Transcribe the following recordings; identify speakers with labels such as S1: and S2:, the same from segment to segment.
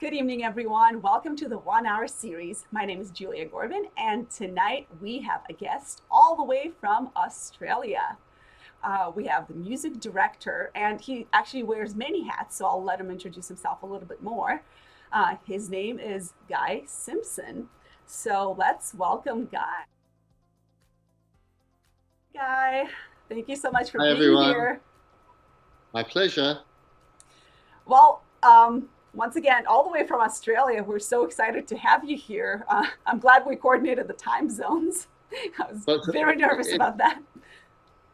S1: Good evening, everyone. Welcome to the 1 hour series. My name is Julia Gorban, and tonight we have a guest all the way from Australia. We have the music director, and he actually wears many hats, so I'll let him introduce himself a little bit more. His name is Guy Simpson. So let's welcome Guy. Guy, thank you so much for
S2: Hi
S1: being
S2: everyone,
S1: here.
S2: my pleasure.
S1: Well, once again, all the way from Australia, we're so excited to have you here. I'm glad we coordinated the time zones. I was
S2: But
S1: very nervous
S2: it,
S1: about that.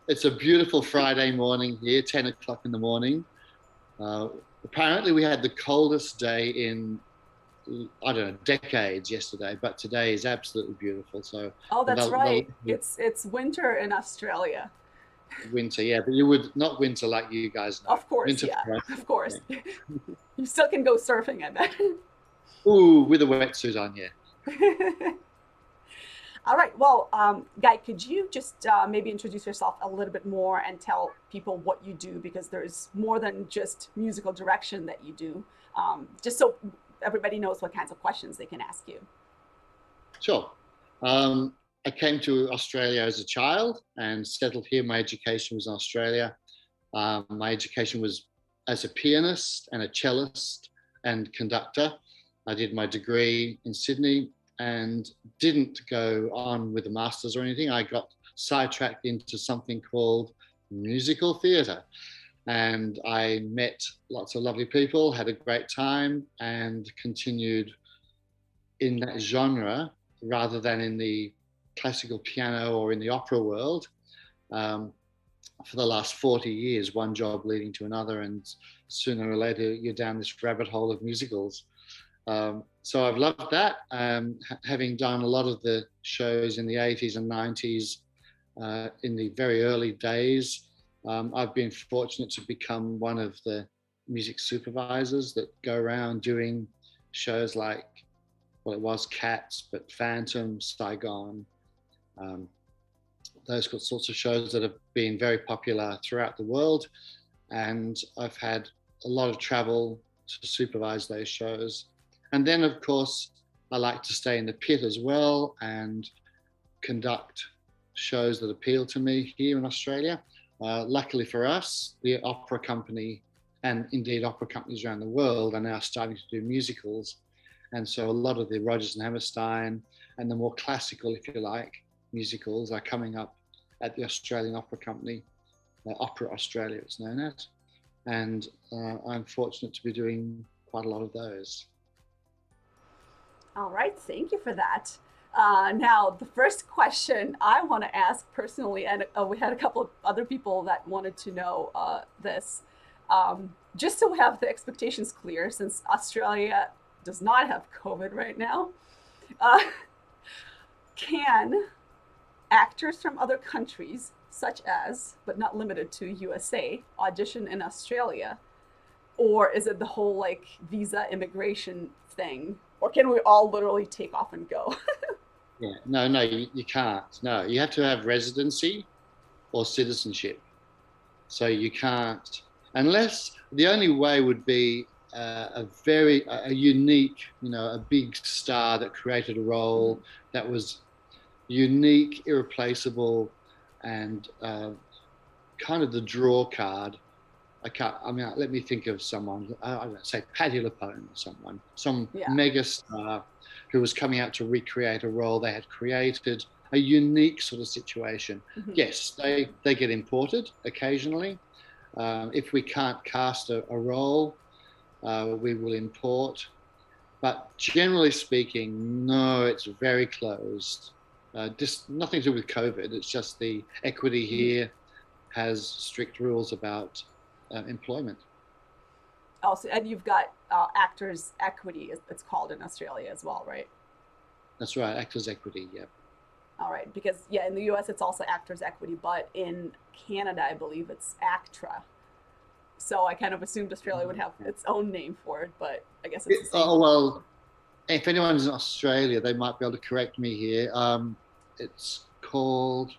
S2: it's a beautiful Friday morning here, 10 o'clock in the morning. Uh, Apparently, we had the coldest day in, I don't know, decades yesterday, but today is absolutely beautiful. So
S1: Oh,
S2: the,
S1: that's
S2: the
S1: right. It's winter in Australia.
S2: winter, yeah, but you would not winter like you guys know.
S1: Of course,
S2: Winter
S1: yeah,
S2: for us.
S1: of
S2: Yeah.
S1: course. You still can go surfing, I bet.
S2: Ooh, with a wetsuit on, yeah.
S1: All right. Well, Guy, could you just maybe introduce yourself a little bit more and tell people what you do? Because there's more than just musical direction that you do, just so everybody knows what kinds of questions they can ask you.
S2: Sure. Um, I came to Australia as a child and settled here. My education was in Australia. My education was as a pianist and a cellist and conductor. I did my degree in Sydney and didn't go on with a master's or anything. I got sidetracked into something called musical theatre. And I met lots of lovely people, had a great time, and continued in that genre rather than in the classical piano or in the opera world. Um, for the last 40 years, one job leading to another, and sooner or later you're down this rabbit hole of musicals. So I've loved that, having done a lot of the shows in the 80s and 90s in the very early days. I've been fortunate to become one of the music supervisors that go around doing shows like, well, it was Cats, but Phantom, Saigon, um, those sorts of shows that have been very popular throughout the world. And I've had a lot of travel to supervise those shows. And then, of course, I like to stay in the pit as well and conduct shows that appeal to me here in Australia. Luckily for us, the opera company and indeed opera companies around the world are now starting to do musicals. And so a lot of the Rodgers and Hammerstein and the more classical, if you like, musicals are coming up at the Australian Opera Company, Opera Australia it's known as. And I'm fortunate to be doing quite a lot of those.
S1: All right. Thank you for that. Now, the first question I want to ask personally, and we had a couple of other people that wanted to know this, just to have the expectations clear, since Australia does not have COVID right now. Uh, can actors from other countries, such as, but not limited to USA, audition in Australia? Or is it the whole like visa immigration thing? Or can we all literally take off and go?
S2: Yeah, no, you can't. No, you have to have residency or citizenship. So you can't, unless the only way would be a unique, a big star that created a
S1: Mhm.
S2: role that was unique, irreplaceable, and kind of the draw card. I can't. I mean, let me think of someone. I don't know, say Patti LuPone or someone, some
S1: Yeah.
S2: mega star who was coming out to recreate a role they had created, a unique sort of situation.
S1: Mhm.
S2: Yes, they get imported occasionally. If we can't cast a role, we will import. But generally speaking, no, it's very closed. Just nothing to do with COVID. It's just the equity
S1: Mhm.
S2: here has strict rules about employment.
S1: Also, and you've got actors equity, it's called in Australia as well, right?
S2: That's right, actors' equity. Yeah,
S1: All right, because yeah, in the U.S. it's also actors equity, but in Canada I believe it's ACTRA. So I kind of assumed Australia would have its own name for it, but I guess it's the same.
S2: Oh well, if anyone's in Australia, they might be able to correct me here. It's called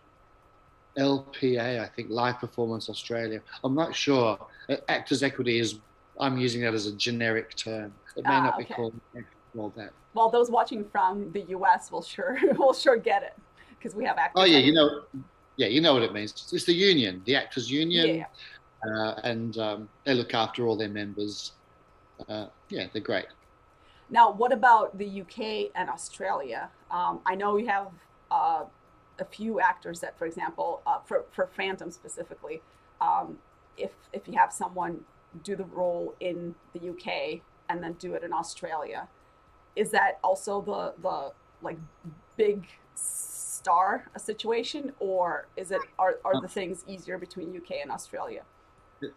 S2: LPA, I think, Live Performance Australia. I'm not sure. Actors' equity is I'm using that as a generic term. It may not be
S1: Okay.
S2: called that.
S1: Well, those watching from the U.S. will sure will sure get it because we have
S2: Oh
S1: actors
S2: yeah,
S1: that are.
S2: you know what it means. It's the union, the actors union,
S1: Yeah.
S2: and they look after all their members. Yeah, they're great.
S1: Now, what about the UK and Australia? I know we have uh, a few actors that, for example, for Phantom specifically, um, if you have someone do the role in the UK and then do it in Australia, is that also the like big star situation, or is it are the things easier between UK and Australia?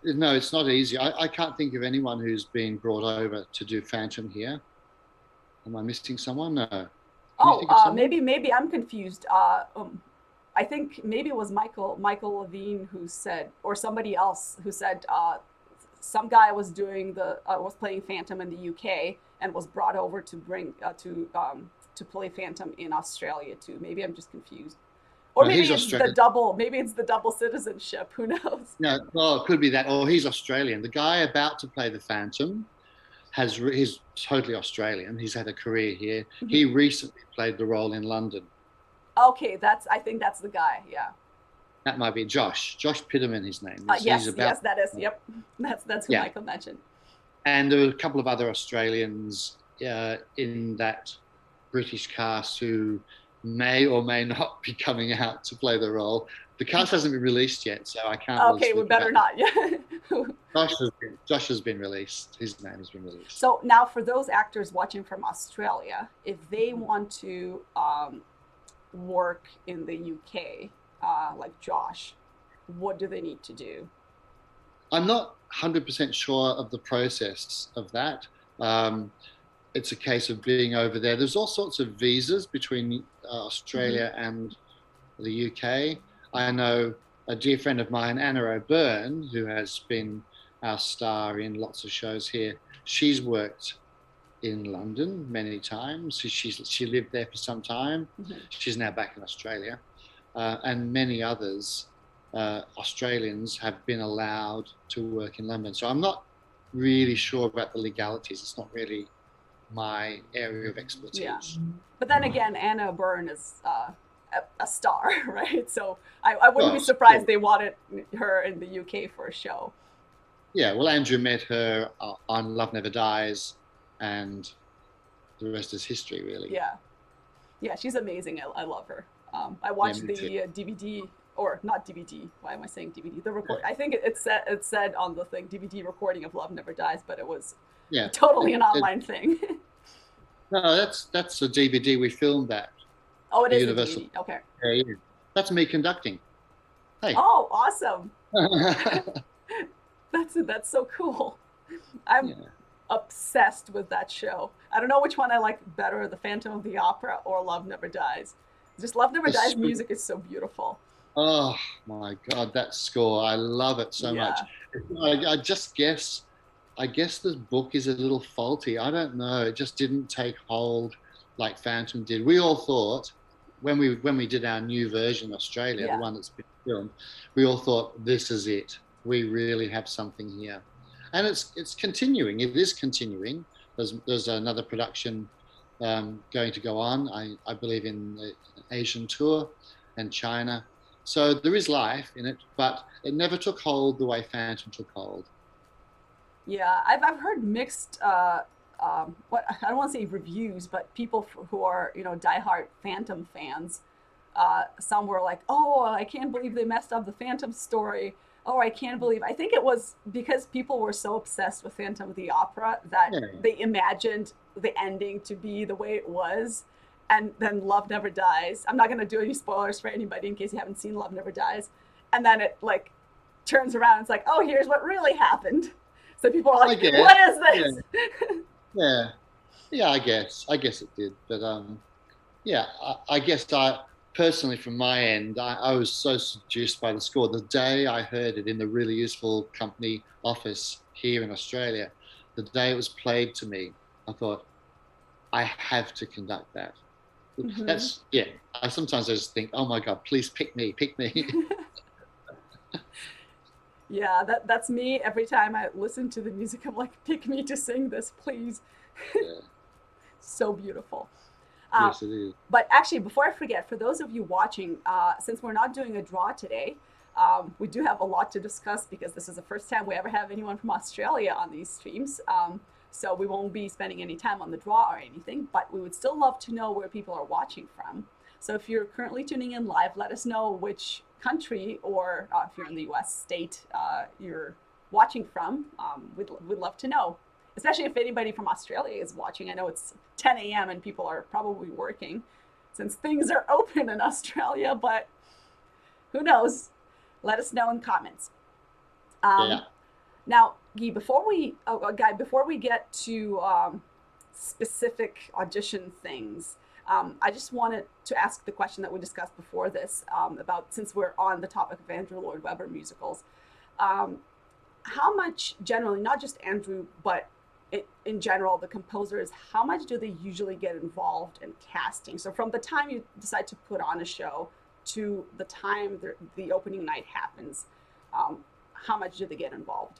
S2: No, it's not easy. I can't think of anyone who's been brought over to do Phantom here. Am I missing someone? No. Can you
S1: Oh,
S2: think of someone?
S1: maybe I'm confused. I think maybe it was Michael Levine who said, or somebody else who said, some guy was doing the was playing Phantom in the UK and was brought over to bring to play Phantom in Australia too. Maybe I'm just confused, or
S2: No, he's Australian.
S1: maybe it's the double citizenship. Who knows?
S2: No, well, it could be that, or he's Australian. The guy about to play the Phantom he's totally Australian. He's had a career here.
S1: Mhm.
S2: He recently played the role in London.
S1: Okay, that's I think that's the guy. Yeah.
S2: That might be Josh Pitterman. His name is. He's
S1: Yes,
S2: about
S1: yes, that is. Yep, that's who
S2: yeah.
S1: Michael mentioned.
S2: And there were a couple of other Australians in that British cast who may or may not be coming out to play the role. The cast hasn't been released yet, so I can't really
S1: Okay, we
S2: speak
S1: better
S2: about
S1: not. Yeah.
S2: it. Josh has been released. His name has been released.
S1: So now, for those actors watching from Australia, if they want to work in the UK, like Josh, what do they need to do?
S2: I'm not 100% sure of the process of that. Um, it's a case of being over there. There's all sorts of visas between
S1: Mm-hmm.
S2: Australia and the UK. I know a dear friend of mine, Anna O'Byrne, who has been our star in lots of shows here. She's worked in London many times. She lived there for some time.
S1: Mm-hmm.
S2: She's now back in Australia, and many others Australians have been allowed to work in London. So I'm not really sure about the legalities. It's not really my area of
S1: Yeah,
S2: expertise.
S1: but then again, Anna Byrne is a star, right? So I wouldn't be
S2: Well,
S1: surprised they wanted her in the UK for a show.
S2: yeah. Well, Andrew met her on Love Never Dies, and the rest is history, really.
S1: Yeah, yeah, she's amazing. I love her. I
S2: Yeah,
S1: watched
S2: me too.
S1: the DVD, or not DVD. Why am I saying DVD? The
S2: Yeah.
S1: record. I think it said on the thing DVD recording of Love Never Dies, but it was
S2: Yeah.
S1: totally an online thing.
S2: No, that's a DVD. We filmed that
S1: Oh, it
S2: for
S1: is a
S2: Universal.
S1: DVD. Okay.
S2: Yeah, yeah. That's me conducting. Hey.
S1: Oh, awesome. That's so cool. I'm
S2: Yeah.
S1: obsessed with that show. I don't know which one I like better, The Phantom of the Opera or Love Never Dies. Just Love Never Dies music is so beautiful.
S2: Oh my God, that score. I love it so much.
S1: Yeah.
S2: I just guess, I guess this book is a little faulty. I don't know. It just didn't take hold like Phantom did. We all thought when we did our new version in Australia, the
S1: Yeah.
S2: one that's been filmed, we all thought this is it. We really have something here. And it's continuing. It is continuing. There's another production going to go on, I believe, in the Asian tour and China. So there is life in it, but it never took hold the way Phantom took hold.
S1: Yeah, I've heard mixed what I don't want to say reviews, but people who are diehard Phantom fans. Some were like, "Oh, I can't believe they messed up the Phantom story." Oh, I can't believe. I think it was because people were so obsessed with Phantom of the Opera that
S2: Yeah,
S1: they imagined the ending to be the way it was, and then Love Never Dies. I'm not going to do any spoilers for anybody in case you haven't seen Love Never Dies. And then it like turns around. And it's like, oh, here's what really happened. So people are
S2: I
S1: like,
S2: guess.
S1: what is
S2: Yeah,
S1: this?
S2: yeah, yeah. I guess it did, but yeah. I guess I personally, from my end, I was so seduced by the score. The day I heard it in the really useful company office here in Australia, the day it was played to me, I thought I have to conduct that.
S1: Hmm.
S2: That's yeah. I just think, oh my God, please pick me, pick me.
S1: Yeah, that's me. Every time I listen to the music, I'm like, pick me to sing this, please.
S2: Yeah.
S1: So beautiful. Uh,
S2: Yes, it is.
S1: but actually, before I forget, for those of you watching, since we're not doing a draw today, we do have a lot to discuss because this is the first time we ever have anyone from Australia on these streams. So we won't be spending any time on the draw or anything, but we would still love to know where people are watching from. So if you're currently tuning in live, let us know which country or if you're in the US state you're watching from. We'd love to know, especially if anybody from Australia is watching. I know it's 10 a.m. and people are probably working since things are open in Australia, but who knows? Let us know in comments.
S2: Yeah.
S1: Now, Guy, before we get to specific audition things, I just wanted to ask the question that we discussed before this about since we're on the topic of Andrew Lloyd Webber musicals. Um, how much generally, not just Andrew, but in general, the composers, how much do they usually get involved in casting? So from the time you decide to put on a show to the time the opening night happens, um, how much do they get involved?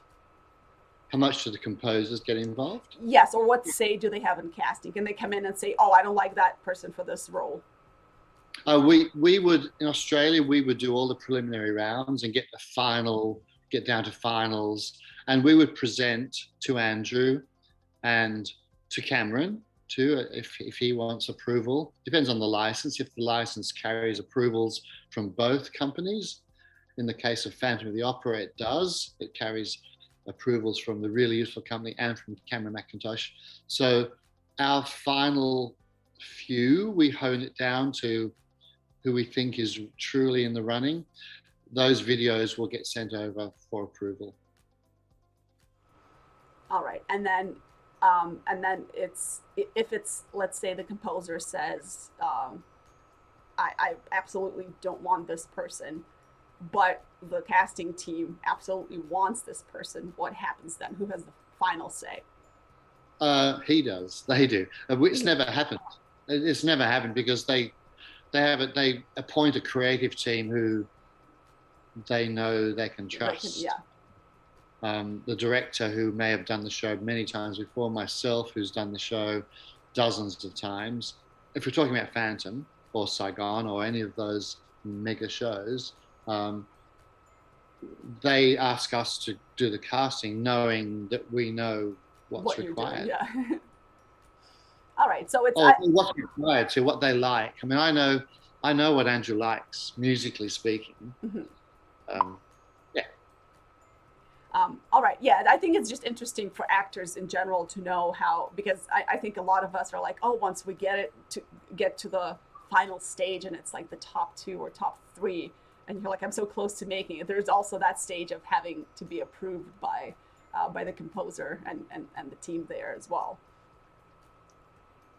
S2: How much do the composers get involved?
S1: Yes, or what say do they have in casting? Can they come in and say, "Oh, I don't like that person for this role"?
S2: We would in Australia we would do all the preliminary rounds and get down to finals, and we would present to Andrew and to Cameron too if he wants approval. Depends on the license. If the license carries approvals from both companies, in the case of Phantom of the Opera, it does. It carries approvals from the Really Useful Company and from Cameron Mackintosh. So our final few, we hone it down to who we think is truly in the running. Those videos will get sent over for approval.
S1: All right, and then it's if it's let's say the composer says, I absolutely don't want this person, but the casting team absolutely wants this person. What happens then? Who has the final say?
S2: He does. They do. It's never happened. It's never happened because they appoint a creative team who they know they can trust.
S1: Yeah.
S2: The director who may have done the show many times before, myself who's done the show dozens of times. If we're talking about Phantom or Saigon or any of those mega shows, they ask us to do the casting knowing that we know what's required.
S1: Yeah. All right, so it's
S2: what's required to what they like. I mean, I know what Andrew likes, musically speaking.
S1: Mm-hmm.
S2: Yeah.
S1: All right, yeah, I think it's just interesting for actors in general to know how, because I think a lot of us are like, oh, once we get to the final stage and it's like the top two or top three, and you're like, I'm so close to making it. There's also that stage of having to be approved by the composer and the team there as well.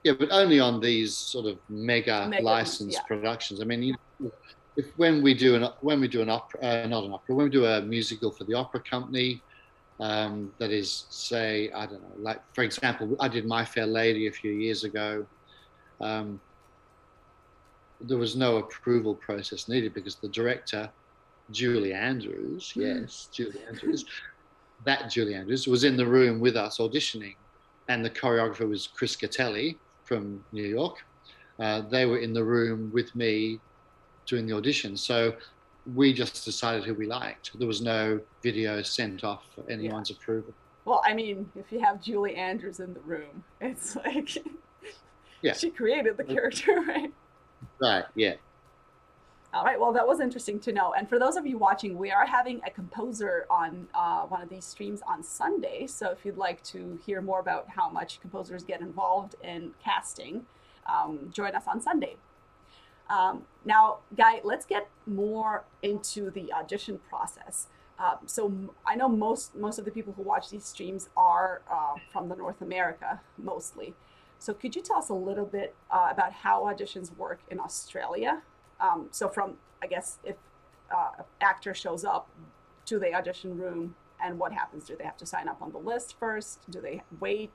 S2: Yeah, but only on these sort of mega licensed productions. I mean, when we do an opera, not an opera, when we do a musical for the opera company, that is, say, I don't know, like for example, I did My Fair Lady a few years ago. There was no approval process needed because the director, Julie Andrews, Julie Andrews was in the room with us auditioning, and the choreographer was Chris Catelli from New York. They were in the room with me doing the audition. So we just decided who we liked. There was no video sent off for anyone's approval.
S1: Well, I mean, if you have Julie Andrews in the room, it's like she created the character, right?
S2: Right, yeah.
S1: All right, well, that was interesting to know. And for those of you watching, we are having a composer on one of these streams on Sunday. So if you'd like to hear more about how much composers get involved in casting, join us on Sunday. Now, Guy, let's get more into the audition process. So I know most of the people who watch these streams are from the North America, mostly. So could you tell us a little bit about how auditions work in Australia? So from, I guess, if an actor shows up to the audition room and what happens? Do they have to sign up on the list first? Do they wait?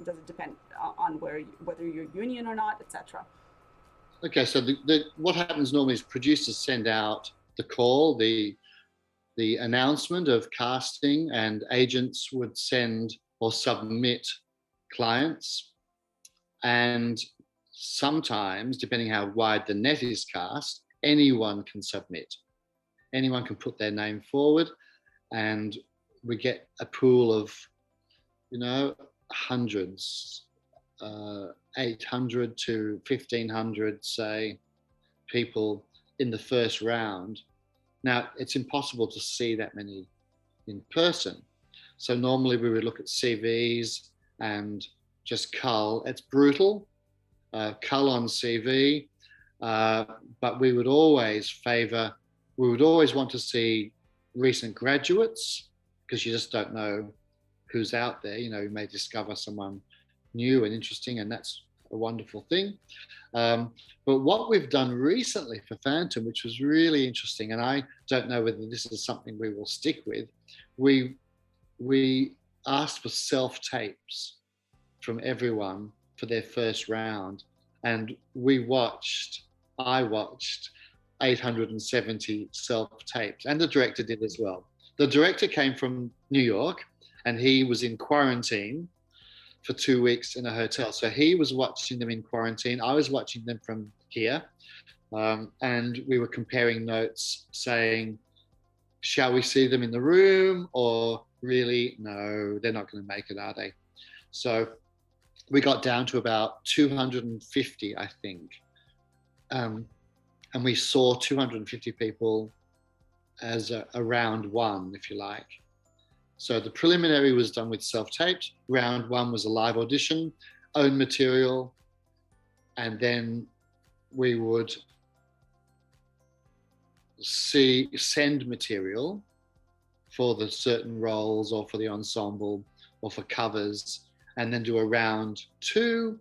S1: Does it depend on whether you're union or not, etc.?
S2: Okay, so what happens normally is producers send out the call, the the announcement of casting, and agents would send or submit clients. And sometimes, depending how wide the net is cast, anyone can submit. Anyone can put their name forward, and we get a pool of, hundreds, 800 to 1,500, say, people in the first round. Now, it's impossible to see that many in person. So normally we would look at CVs and just cull. It's brutal, cull on CV, but we would always want to see recent graduates, because you just don't know who's out there. You may discover someone new and interesting, and that's a wonderful thing. But what we've done recently for Phantom, which was really interesting, and I don't know whether this is something we will stick with, we asked for self-tapes from everyone for their first round, and I watched 870 self-tapes, and the director did as well. The director came from New York, and he was in quarantine for 2 weeks in a hotel. So he was watching them in quarantine. I was watching them from here. And we were comparing notes saying, shall we see them in the room, or really, no, they're not going to make it, are they? So we got down to about 250, I think. And we saw 250 people as a round one, if you like. So the preliminary was done with self-taped. Round one was a live audition, own material, and then we would send material for the certain roles or for the ensemble or for covers, and then do a round two,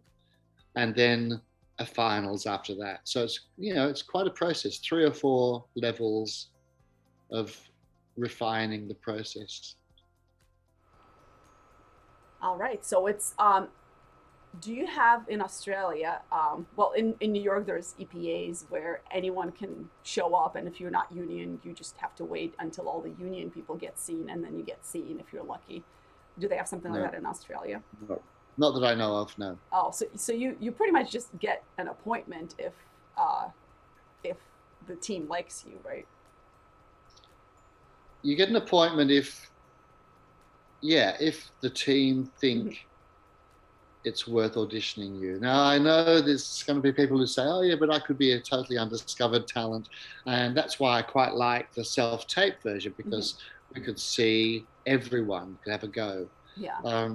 S2: and then a finals after that. So it's quite a process, 3 or 4 levels of refining the process.
S1: All right. So it's, do you have in Australia, in New York, there's EPAs where anyone can show up, and if you're not union, you just have to wait until all the union people get seen, and then you get seen if you're lucky. Do they have something like that in Australia?
S2: No. Not that I know of, no.
S1: Oh, so you pretty much just get an appointment if the team likes you, right?
S2: You get an appointment if the team think it's worth auditioning you. Now, I know there's going to be people who say, oh yeah, but I could be a totally undiscovered talent. And that's why I quite like the self-tape version, because we could see everyone, could have a go.
S1: Yeah.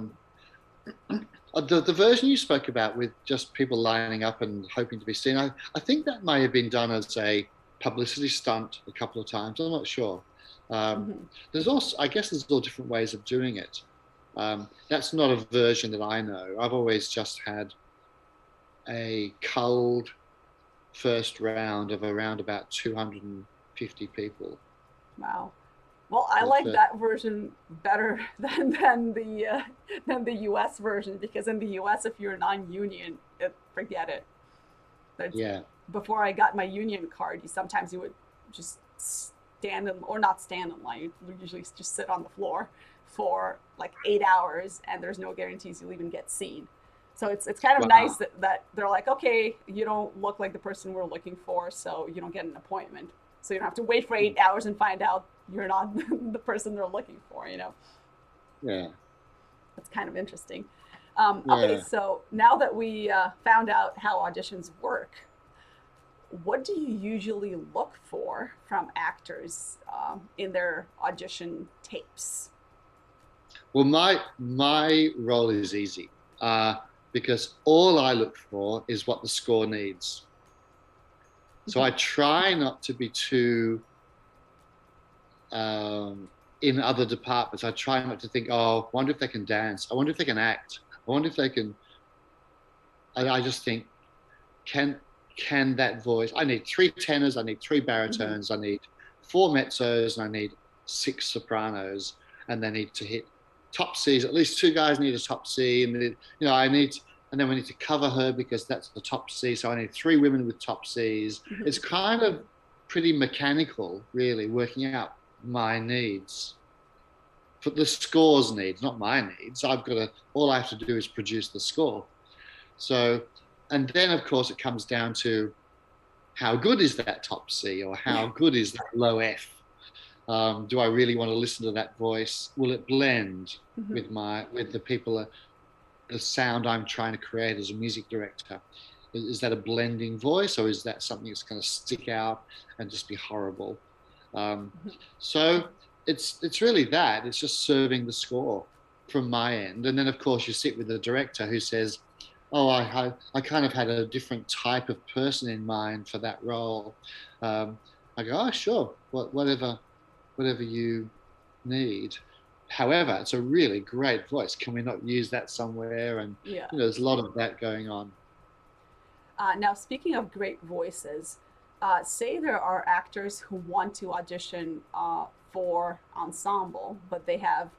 S2: The version you spoke about with just people lining up and hoping to be seen, I think that may have been done as a publicity stunt a couple of times. I'm not sure. There's all different ways of doing it. That's not a version that I know. I've always just had a culled first round of around about 250 people.
S1: Wow. Well, I like that version better than the U.S. version, because in the U.S., if you're non-union, forget it. Before I got my union card, sometimes you would just not stand in line. You usually just sit on the floor for like 8 hours, and there's no guarantees you'll even get seen. So it's kind of nice that they're like, okay, you don't look like the person we're looking for, so you don't get an appointment. So you don't have to wait for 8 hours and find out you're not the person they're looking for,
S2: Yeah.
S1: That's kind of interesting. Okay, so now that we found out how auditions work, what do you usually look for from actors in their audition tapes?
S2: Well, my role is easy because all I look for is what the score needs. So I try not to be too in other departments. I try not to think, oh, I wonder if they can dance. I wonder if they can act. I wonder if they can. And I just think, can that voice? I need 3 tenors. I need 3 baritones. I need 4 mezzos, and I need 6 sopranos. And they need to hit top Cs. At least 2 guys need a top C, and and then we need to cover her because that's the top C. So I need 3 women with top Cs. It's kind of pretty mechanical, really, working out my needs, for the score's needs, not my needs. All I have to do is produce the score. So, and then of course it comes down to how good is that top C, or how good is that low F? Do I really want to listen to that voice? Will it blend with the people, the sound I'm trying to create as a music director? Is that a blending voice, or is that something that's going to stick out and just be horrible? So it's really that. It's just serving the score from my end. And then of course you sit with the director who says, oh, I kind of had a different type of person in mind for that role. I go, oh, sure, whatever you need. However, it's a really great voice. Can we not use that somewhere? And there's a lot of that going on.
S1: Now, speaking of great voices, say there are actors who want to audition for ensemble, but they have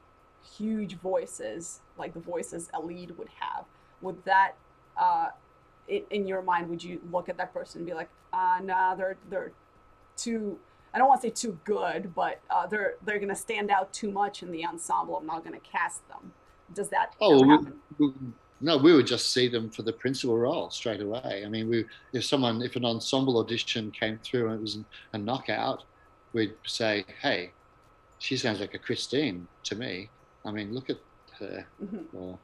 S1: huge voices, like the voices a lead would have. Would that, in your mind, would you look at that person and be like, nah, they're too, I don't want to say too good, but they're going to stand out too much in the ensemble. I'm not going to cast them. Does that ever happen?
S2: No, we would just see them for the principal role straight away. I mean, if an ensemble audition came through and it was a knockout, we'd say, hey, she sounds like a Christine to me. I mean, look at her. Or,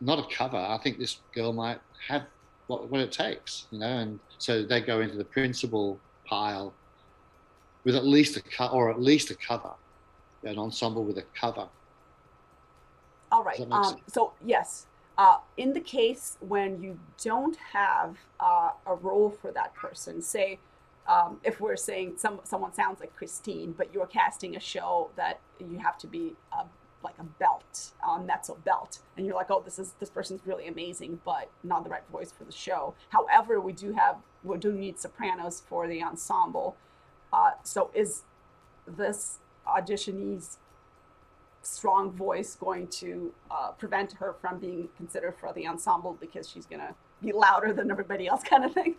S2: not a cover. I think this girl might have what it takes, and so they go into the principal pile with at least a cover, an ensemble with a cover.
S1: All right. So yes, in the case when you don't have a role for that person, say if we're saying someone sounds like Christine, but you're casting a show that you have to be like a belt, mezzo belt, and you're like, oh, this person's really amazing, but not the right voice for the show. However, we do need sopranos for the ensemble. So is this auditionee's strong voice going to prevent her from being considered for the ensemble because she's going to be louder than everybody else, kind of thing?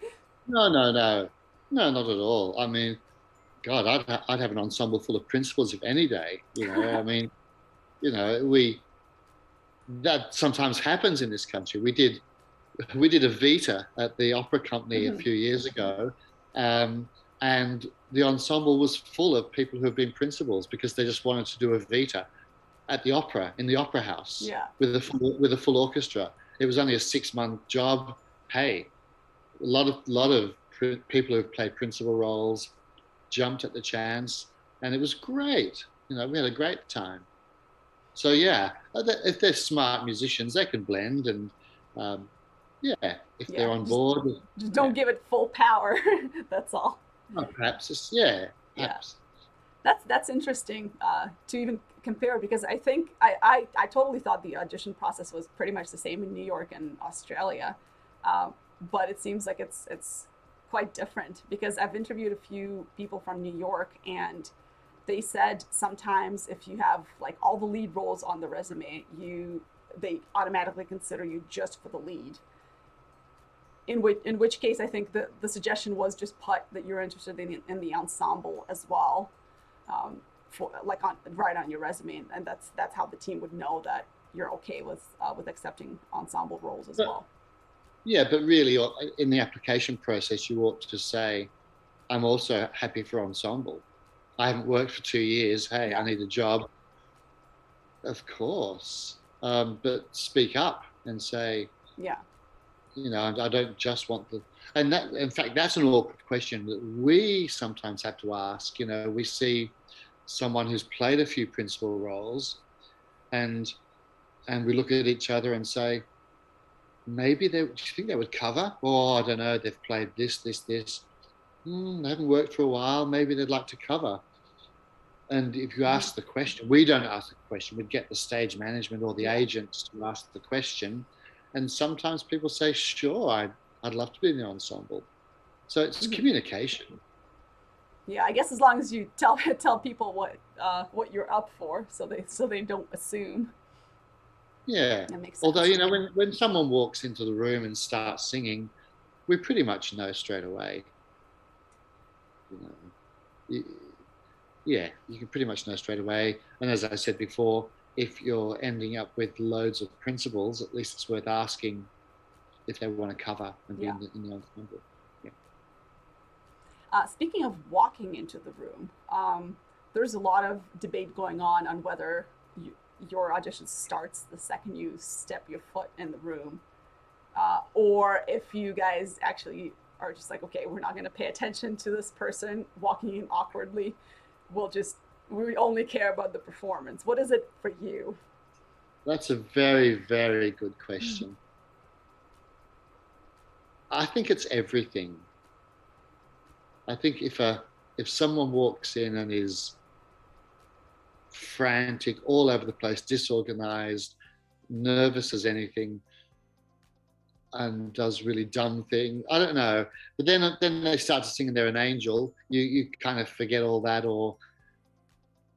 S2: No, not at all. I mean, God, I'd have an ensemble full of principals if any day. I mean, that sometimes happens in this country. We did Evita at the Opera Company a few years ago, and the ensemble was full of people who have been principals because they just wanted to do Evita at the opera, in the Opera House, with a full orchestra. It was only a 6-month job. Hey, a lot of people who've played principal roles jumped at the chance, and it was great. We had a great time. So if they're smart musicians, they can blend, and if they're on board,
S1: just don't give it full power. That's all.
S2: Perhaps perhaps.
S1: That's interesting to even compare, because I think I totally thought the audition process was pretty much the same in New York and Australia, but it seems like it's quite different, because I've interviewed a few people from New York, and they said sometimes if you have like all the lead roles on the resume, they automatically consider you just for the lead. In which case, I think the suggestion was just put that you're interested in the ensemble as well, for like right on your resume, and that's how the team would know that you're okay with accepting ensemble roles as well.
S2: Yeah, but really, in the application process, you ought to say, "I'm also happy for ensemble. I haven't worked for 2 years. Hey, I need a job." Of course, but speak up and say, I don't just want and that, in fact, that's an awkward question that we sometimes have to ask. We see someone who's played a few principal roles, and we look at each other and say, maybe do you think they would cover? Oh, I don't know. They've played this. They haven't worked for a while. Maybe they'd like to cover. And if you ask the question, we don't ask the question. We'd get the stage management or the agents to ask the question. And sometimes people say, sure, I'd love to be in the ensemble. So it's communication.
S1: Yeah, I guess as long as you tell people what you're up for, so they don't assume.
S2: Yeah.
S1: That makes sense.
S2: Although, when someone walks into the room and starts singing, we pretty much know straight away. yeah, you can pretty much know straight away. And as I said before, if you're ending up with loads of principals, at least it's worth asking if they want to cover and be
S1: Yeah.
S2: in the ensemble. Yeah.
S1: Speaking of walking into the room, there's a lot of debate going on whether your audition starts the second you step your foot in the room, or if you guys actually are just like, okay, we're not going to pay attention to this person walking in awkwardly. We only care about the performance. What is it for you?
S2: That's a very, very good question. I think it's everything. I think if someone walks in and is frantic, all over the place, disorganized, nervous as anything, and does really dumb things, I don't know. But then they start to sing and they're an angel. You kind of forget all that, or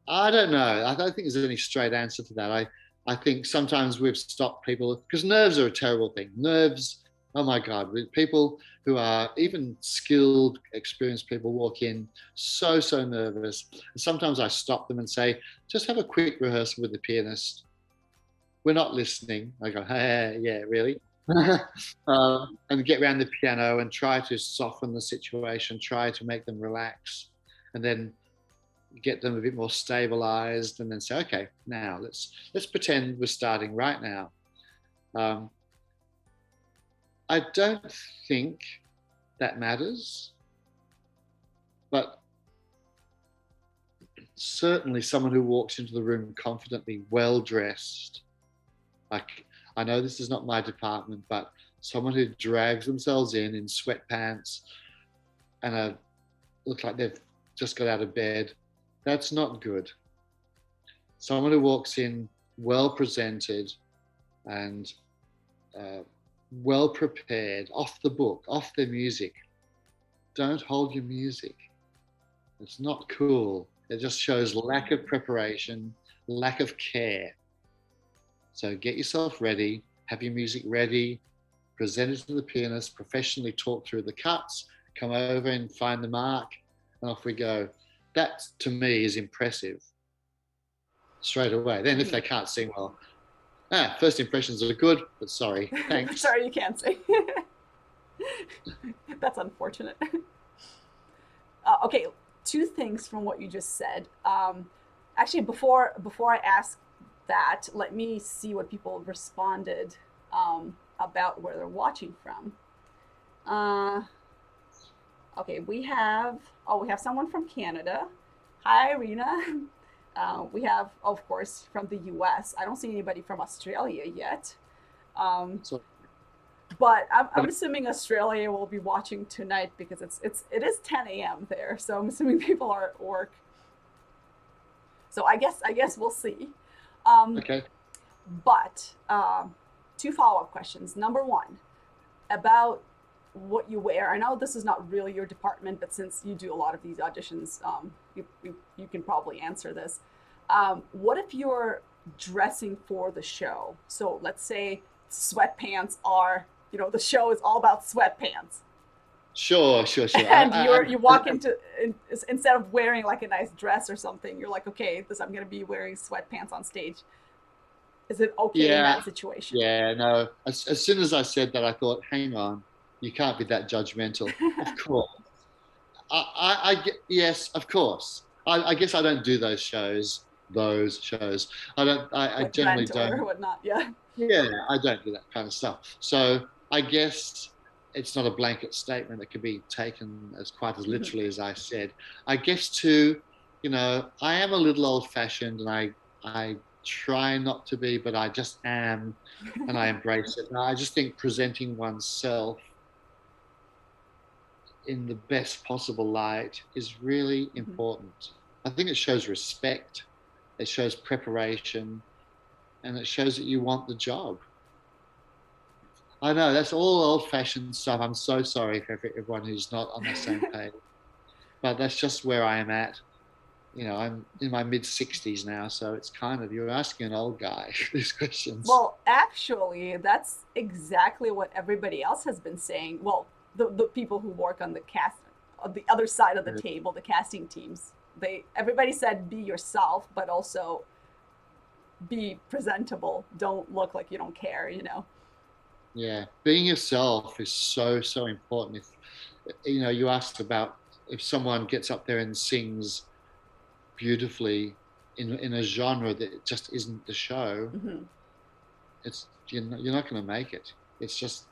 S2: I don't know. I don't think there's any straight answer to that. I think sometimes we've stopped people because nerves are a terrible thing. Nerves, oh my God, people who are even skilled, experienced people walk in so nervous. And sometimes I stop them and say, just have a quick rehearsal with the pianist. We're not listening. I go, hey, yeah, really? And get around the piano and try to soften the situation, try to make them relax. And then get them a bit more stabilized, and then say, okay, now let's pretend we're starting right now. I don't think that matters, but certainly someone who walks into the room confidently, well dressed, like, I know this is not my department, but someone who drags themselves in sweatpants and look like they've just got out of bed, that's not good. Someone who walks in well presented and well prepared, off the book, off their music. Don't hold your music. It's not cool. It just shows lack of preparation, lack of care. So get yourself ready, have your music ready, present it to the pianist, professionally talk through the cuts, come over and find the mark, and off we go. That, to me, is impressive straight away. Then if they can't sing well, first impressions are good, but sorry, thanks.
S1: Sorry, you can't sing. That's unfortunate. Okay, two things from what you just said. Actually, before I ask that, let me see what people responded about where they're watching from. Okay, we have someone from Canada. Hi, Irina. We have, of course, from the US. I don't see anybody from Australia yet. But I'm assuming Australia will be watching tonight because it is 10 a.m. there. So I'm assuming people are at work. So I guess we'll see.
S2: Okay.
S1: But two follow-up questions. Number one, about what you wear. I know this is not really your department, but since you do a lot of these auditions, you can probably answer this. What if you're dressing for the show? So let's say sweatpants are, the show is all about sweatpants.
S2: Sure.
S1: And you walk into, instead of wearing like a nice dress or something, you're like, okay, I'm going to be wearing sweatpants on stage. Is it okay in that situation?
S2: Yeah, no. As soon as I said that, I thought, hang on, you can't be that judgmental. Of course. Yes, of course. I guess I don't do those shows. I generally don't.
S1: Or whatnot, yeah.
S2: Yeah, I don't do that kind of stuff. So I guess it's not a blanket statement that could be taken as quite as literally as I said. I guess too, I am a little old-fashioned, and I try not to be, but I just am, and I embrace it. And I just think presenting oneself in the best possible light is really important. I think it shows respect, it shows preparation, and it shows that you want the job. I know that's all old-fashioned stuff. I'm so sorry for everyone who's not on the same page, but that's just where I am at. I'm in my mid-60s now, so it's kind of, you're asking an old guy these questions.
S1: Well, actually, that's exactly what everybody else has been saying. Well, the people who work on the other side of the table, the casting teams, everybody said be yourself, but also be presentable. Don't look like you don't care, you know.
S2: Yeah, being yourself is so important. If you asked about if someone gets up there and sings beautifully in a genre that just isn't the show,
S1: Hmm.
S2: it's you're not going to make it. It's just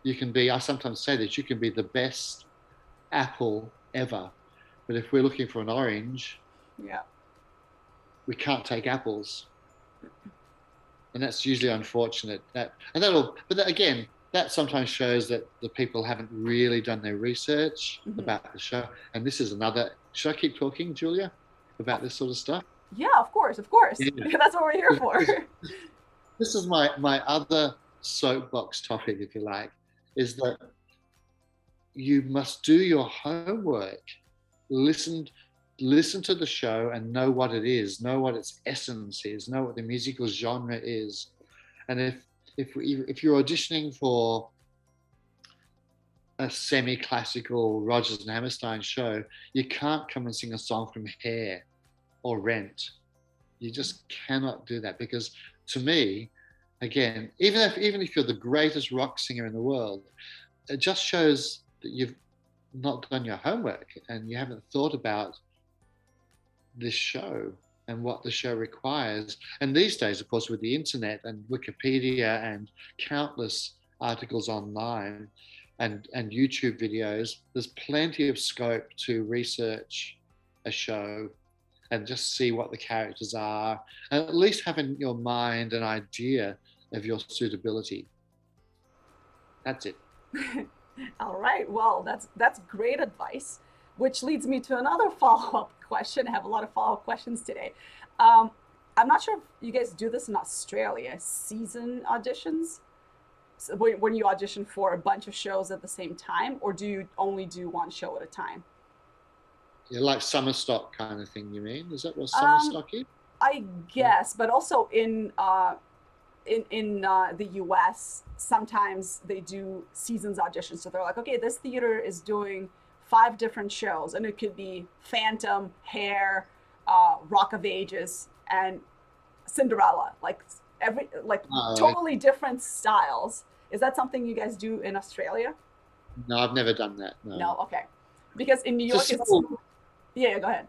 S2: you can be. I sometimes say that you can be the best apple ever, but if we're looking for an orange,
S1: Yeah.
S2: we can't take apples, and that's usually unfortunate. Again, that sometimes shows that the people haven't really done their research
S1: Hmm.
S2: about the show. And this is another. Should I keep talking, Julia, about this sort of stuff?
S1: Yeah, of course, of course.
S2: Yeah.
S1: That's what we're here for.
S2: This is my other soapbox topic, if you like, is that you must do your homework. Listen, listen to the show and know what it is, know what its essence is, know what the musical genre is. And if you're auditioning for a semi-classical Rodgers and Hammerstein show, you can't come and sing a song from Hair or Rent. You just cannot do that, because to me, again, even if you're the greatest rock singer in the world, it just shows that you've not done your homework and you haven't thought about this show and what the show requires. And these days, of course, with the internet and Wikipedia and countless articles online and YouTube videos, there's plenty of scope to research a show and just see what the characters are, and at least have in your mind an idea of your suitability. That's it.
S1: All right. Well, that's great advice, which leads me to another follow-up question. I have a lot of follow-up questions today. Um, I'm not sure if you guys do this in Australia, season auditions. So when you audition for a bunch of shows at the same time, or do you only do one show at a time?
S2: Yeah, like summer stock kind of thing, you mean? Is that what summer
S1: Um,
S2: stock is?
S1: I guess, but also in the U.S., sometimes they do seasons auditions. So they're like, okay, this theater is doing 5 different shows, and it could be Phantom, Hair, Rock of Ages, and Cinderella. Like
S2: Oh,
S1: totally different styles. Is that something you guys do in Australia?
S2: no, I've never done that. No,
S1: No, okay. Because in New
S2: it's a
S1: York, it's
S2: small,
S1: yeah. Go ahead.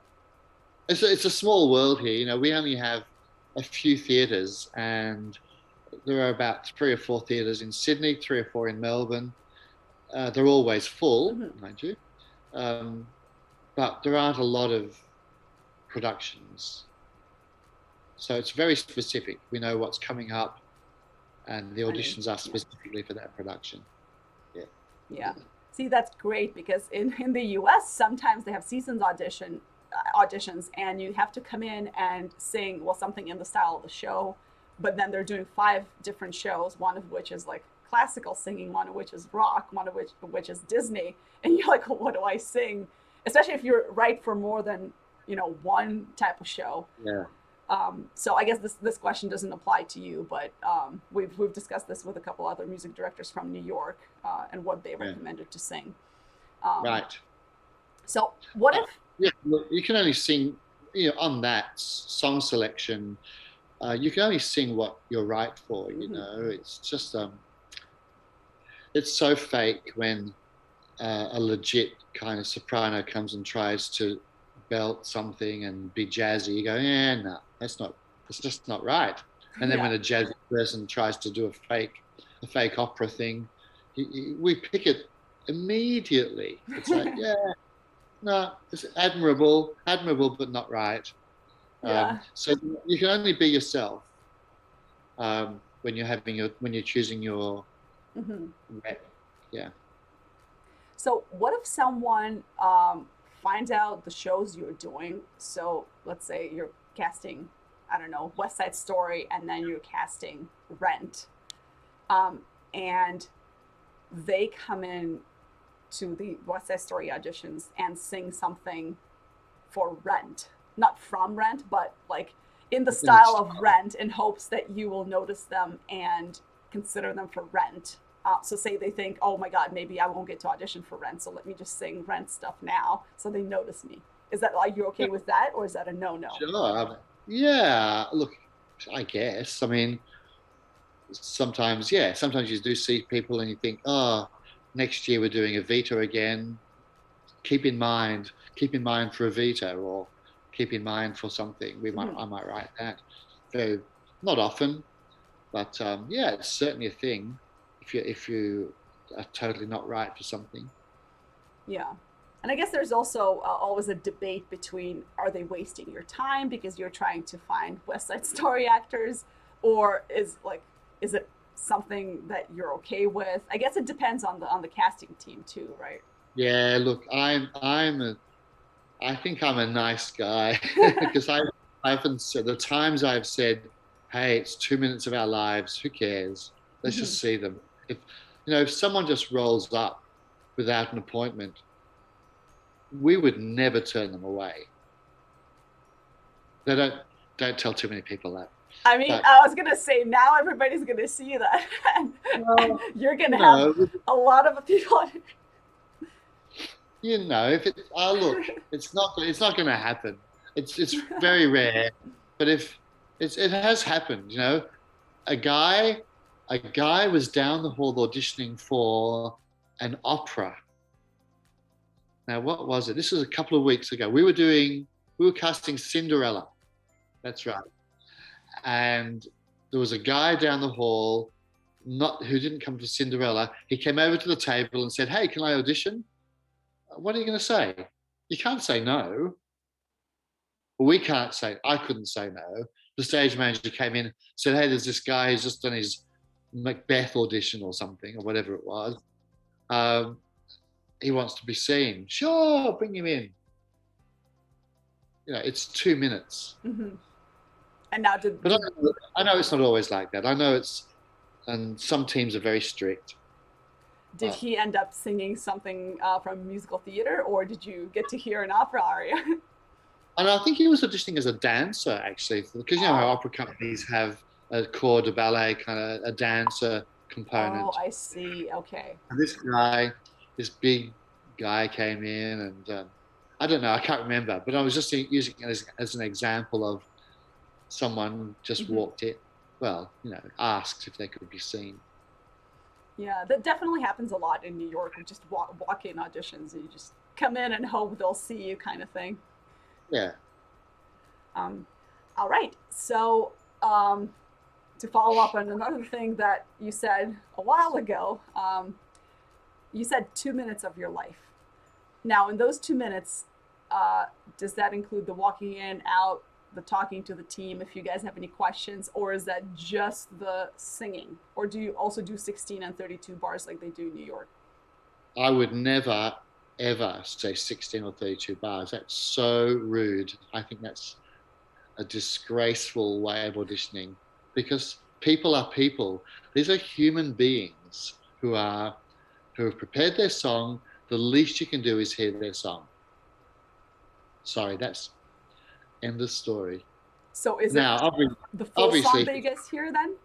S2: it's a small world here. We only have a few theatres, and there are about 3 or 4 theatres in Sydney, 3 or 4 in Melbourne. They're always full,
S1: Hmm.
S2: mind you, um, but there aren't a lot of productions. So it's very specific. We know what's coming up, and the
S1: I mean,
S2: auditions are
S1: yeah.
S2: specifically for that production. Yeah.
S1: Yeah. See, that's great because in the US, sometimes they have auditions, and you have to come in and sing, well, something in the style of the show, but then they're doing 5 different shows, one of which is like classical singing, one of which is rock, one of which is Disney. And you're like, well, what do I sing? Especially if you're right for more than, one type of show.
S2: Yeah.
S1: So I guess this question doesn't apply to you, but we've discussed this with a couple other music directors from New York, and what they
S2: Yeah.
S1: recommended to sing. Um,
S2: Right.
S1: so what
S2: Uh,
S1: if?
S2: yeah. Look, you can only sing, on that song selection. You can only sing what you're right for.
S1: Mhm.
S2: It's just it's so fake when a legit kind of soprano comes and tries to belt something and be jazzy. You go, yeah, no, that's just not right. And then
S1: Yeah,
S2: when a jazzy person tries to do a fake opera thing, we pick it immediately. It's like, yeah, no, it's admirable, but not right.
S1: yeah.
S2: So you can only be yourself when you're choosing your
S1: Hmm.
S2: rep. Yeah.
S1: So what if someone finds out the shows you're doing? So let's say you're casting, I don't know, West Side Story, and then you're casting Rent, um, and they come in to the West Side Story auditions and sing something for Rent, not from Rent, but like in the
S2: In the
S1: style of
S2: style.
S1: Rent, in hopes that you will notice them and consider them for Rent. So say they think, oh my God, maybe I won't get to audition for Rent, so let me just sing Rent stuff now, so they notice me. Is that like you're okay with that, or is that a no?
S2: Sure. Yeah. Look, I guess. I mean, sometimes, yeah. Sometimes you do see people and you think, oh, next year we're doing Evita again. Keep in mind for Evita, or keep in mind for something. I might write that. So not often, but yeah, it's certainly a thing. If you are totally not right for something.
S1: Yeah. And I guess there's also always a debate between, are they wasting your time because you're trying to find West Side Story actors, or is it something that you're okay with? I guess it depends on the casting team too, right?
S2: Yeah, look, I think I'm a nice guy because I haven't said the times I've said, hey, it's 2 minutes of our lives. Who cares? Let's
S1: Hmm.
S2: just see them. If someone just rolls up without an appointment, we would never turn them away. They don't tell too many people that.
S1: I mean,
S2: But
S1: I was gonna say now everybody's gonna see that, and
S2: well,
S1: you're
S2: you
S1: gonna have
S2: know,
S1: a lot of people.
S2: if it look, it's not going to happen. It's very rare, but if it has happened, a guy a guy was down the hall auditioning for an opera. Now, what was it? This was a couple of weeks ago. We were casting Cinderella. That's right. And there was a guy down the hall, not who didn't come to Cinderella. He came over to the table and said, "Hey, can I audition?" What are you going to say? You can't say no. We can't say, I couldn't say no. The stage manager came in, said, "Hey, there's this guy who's just done his Macbeth audition or something, or whatever it was. Um, he wants to be seen." Sure, bring him in. It's 2 minutes.
S1: Hmm. And now,
S2: But I know it's not always like that. And some teams are very strict.
S1: did
S2: But,
S1: he end up singing something from musical theater, or did you get to hear an opera aria?
S2: and I think he was auditioning as a dancer, actually, because you know how
S1: Oh,
S2: opera companies have a corps de ballet, kind of a dancer
S1: oh,
S2: component.
S1: I see. Okay.
S2: And this big guy came in, and I don't know, I can't remember, but I was just using it as an example of someone just
S1: Hmm.
S2: walked in, well, asked if they could be seen.
S1: Yeah, that definitely happens a lot in New York. We just walk in auditions and you just come in and hope they'll see you, kind of thing.
S2: Yeah.
S1: Um, all right. So, to follow up on another thing that you said a while ago, you said 2 minutes of your life. Now, in those 2 minutes, uh, does that include the walking in, out, the talking to the team if you guys have any questions, or is that just the singing? Or do you also do 16 and 32 bars like they do in New York?
S2: I would never, ever say 16 or 32 bars. That's so rude. I think that's a disgraceful way of auditioning because people are people. These are human beings who have prepared their song. The least you can do is hear their song. Sorry, that's end of story.
S1: So, is it
S2: Now,
S1: the full song
S2: obviously,
S1: that you guys hear then?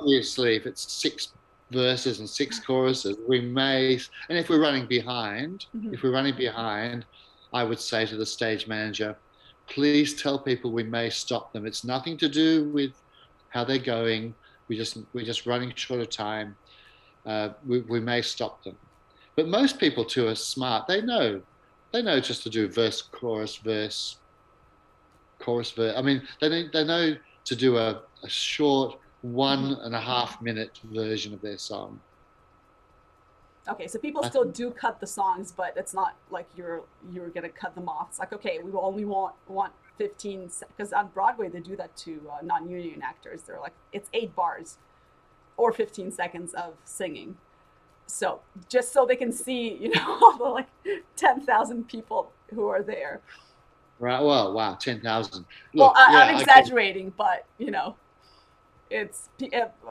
S2: if it's six verses and six choruses, and
S1: Mm-hmm.
S2: if we're running behind, I would say to the stage manager, please tell people we may stop them. It's nothing to do with how they're going. We're just running short of time. We may stop them. But most people too are smart. They know just to do verse, chorus, verse, chorus, verse. I mean, they know to do a short
S1: Mm-hmm.
S2: 1.5 minute version of their song.
S1: Okay, so people
S2: I
S1: still
S2: think,
S1: do cut the songs, but it's not like you're gonna cut them off. It's like, okay, we only want 15, because on Broadway they do that to non-union actors. They're like, it's 8 bars or 15 seconds of singing. So just so they can see, all the like 10,000 people who are there.
S2: right? Well, wow, 10,000.
S1: Well,
S2: Look,
S1: I'm
S2: yeah, I get it.
S1: exaggerating, but it's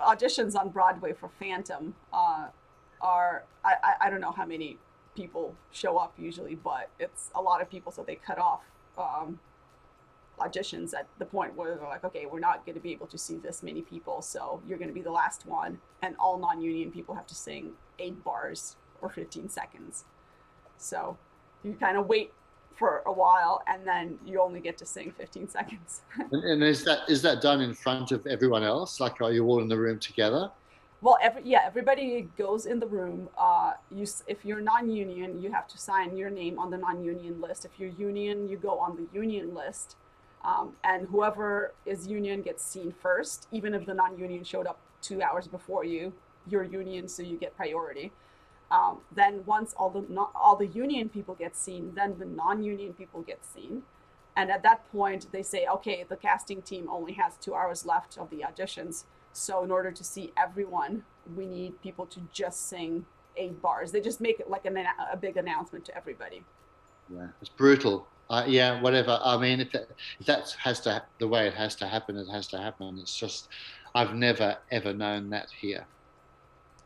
S1: auditions on Broadway for Phantom are I don't know how many people show up usually, but it's a lot of people, so they cut off auditions at the point where they're like, okay, we're not going to be able to see this many people, so you're going to be the last one, and all non-union people have to sing 8 bars or 15 seconds. So you kind of wait for a while, and then you only get to sing 15 seconds.
S2: And is that done in front of everyone else? Like, are you all in the room together?
S1: Well, everybody goes in the room. If you're non-union, you have to sign your name on the non-union list. If you're union, you go on the union list, and whoever is union gets seen first, even if the non-union showed up 2 hours before you. You're union, so you get priority. Then once all the union people get seen, then the non-union people get seen, and at that point they say, okay, the casting team only has 2 hours left of the auditions. So in order to see everyone, we need people to just sing 8 bars. They just make it like a big announcement to everybody.
S2: Yeah, it's brutal. Yeah, whatever. I mean, if that has to the way it has to happen, it has to happen. It's just I've never ever known that here,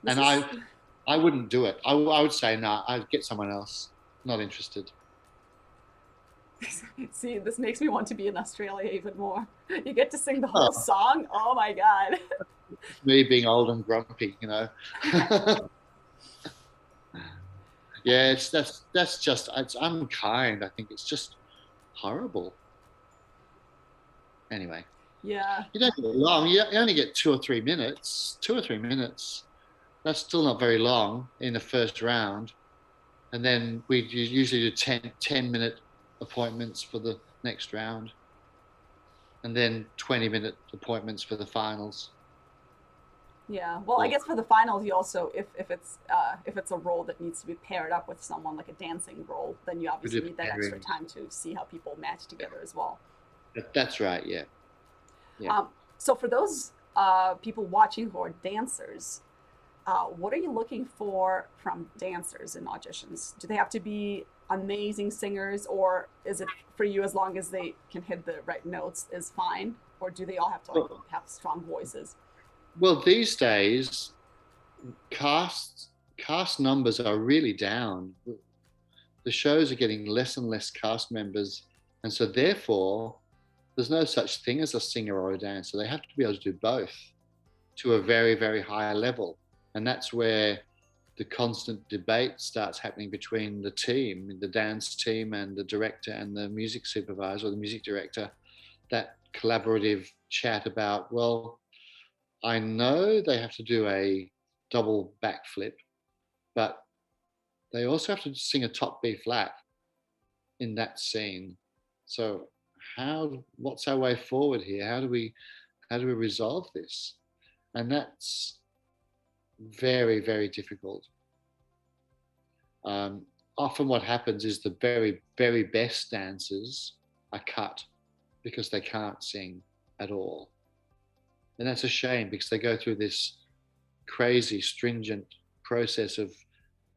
S1: This
S2: and
S1: is
S2: I wouldn't do it. I would say no. I'd get someone else. Not interested.
S1: see, this makes me want to be in Australia even more. You get to sing the whole
S2: Oh,
S1: song. Oh my god.
S2: me being old and grumpy, you know. Yeah, that's just it's unkind. I think it's just horrible. Anyway,
S1: Yeah.
S2: you don't get long. You only get 2 or 3 minutes. 2 or 3 minutes. That's still not very long in the first round. And then we usually do 10-minute appointments for the next round, and then 20-minute appointments for the finals.
S1: Yeah. Well, I
S2: Or
S1: guess for the finals, you also, if it's a role that needs to be paired up with someone like a dancing role, then you
S2: we
S1: obviously
S2: do
S1: need that extra
S2: pairings.
S1: time to see how people match together as well.
S2: That's right. Yeah, yeah.
S1: So for those people watching who are dancers, what are you looking for from dancers in auditions? Do they have to be amazing singers, or is it for you as long as they can hit the right notes is fine, or do they all have to like
S2: Well,
S1: have strong voices?
S2: well, these days cast cast numbers are really down. The shows are getting less and less cast members, and so therefore there's no such thing as a singer or a dancer. They have to be able to do both to a very, very high level. And that's where the constant debate starts happening between the team, the dance team, and the director and the music supervisor or the music director. That collaborative chat about, well, I know they have to do a double backflip, but they also have to sing a top B flat in that scene. So what's our way forward here? How do we resolve this? And that's very, very difficult. Um, Often what happens is the very, very best dancers are cut because they can't sing at all. And that's a shame because they go through this crazy, stringent process of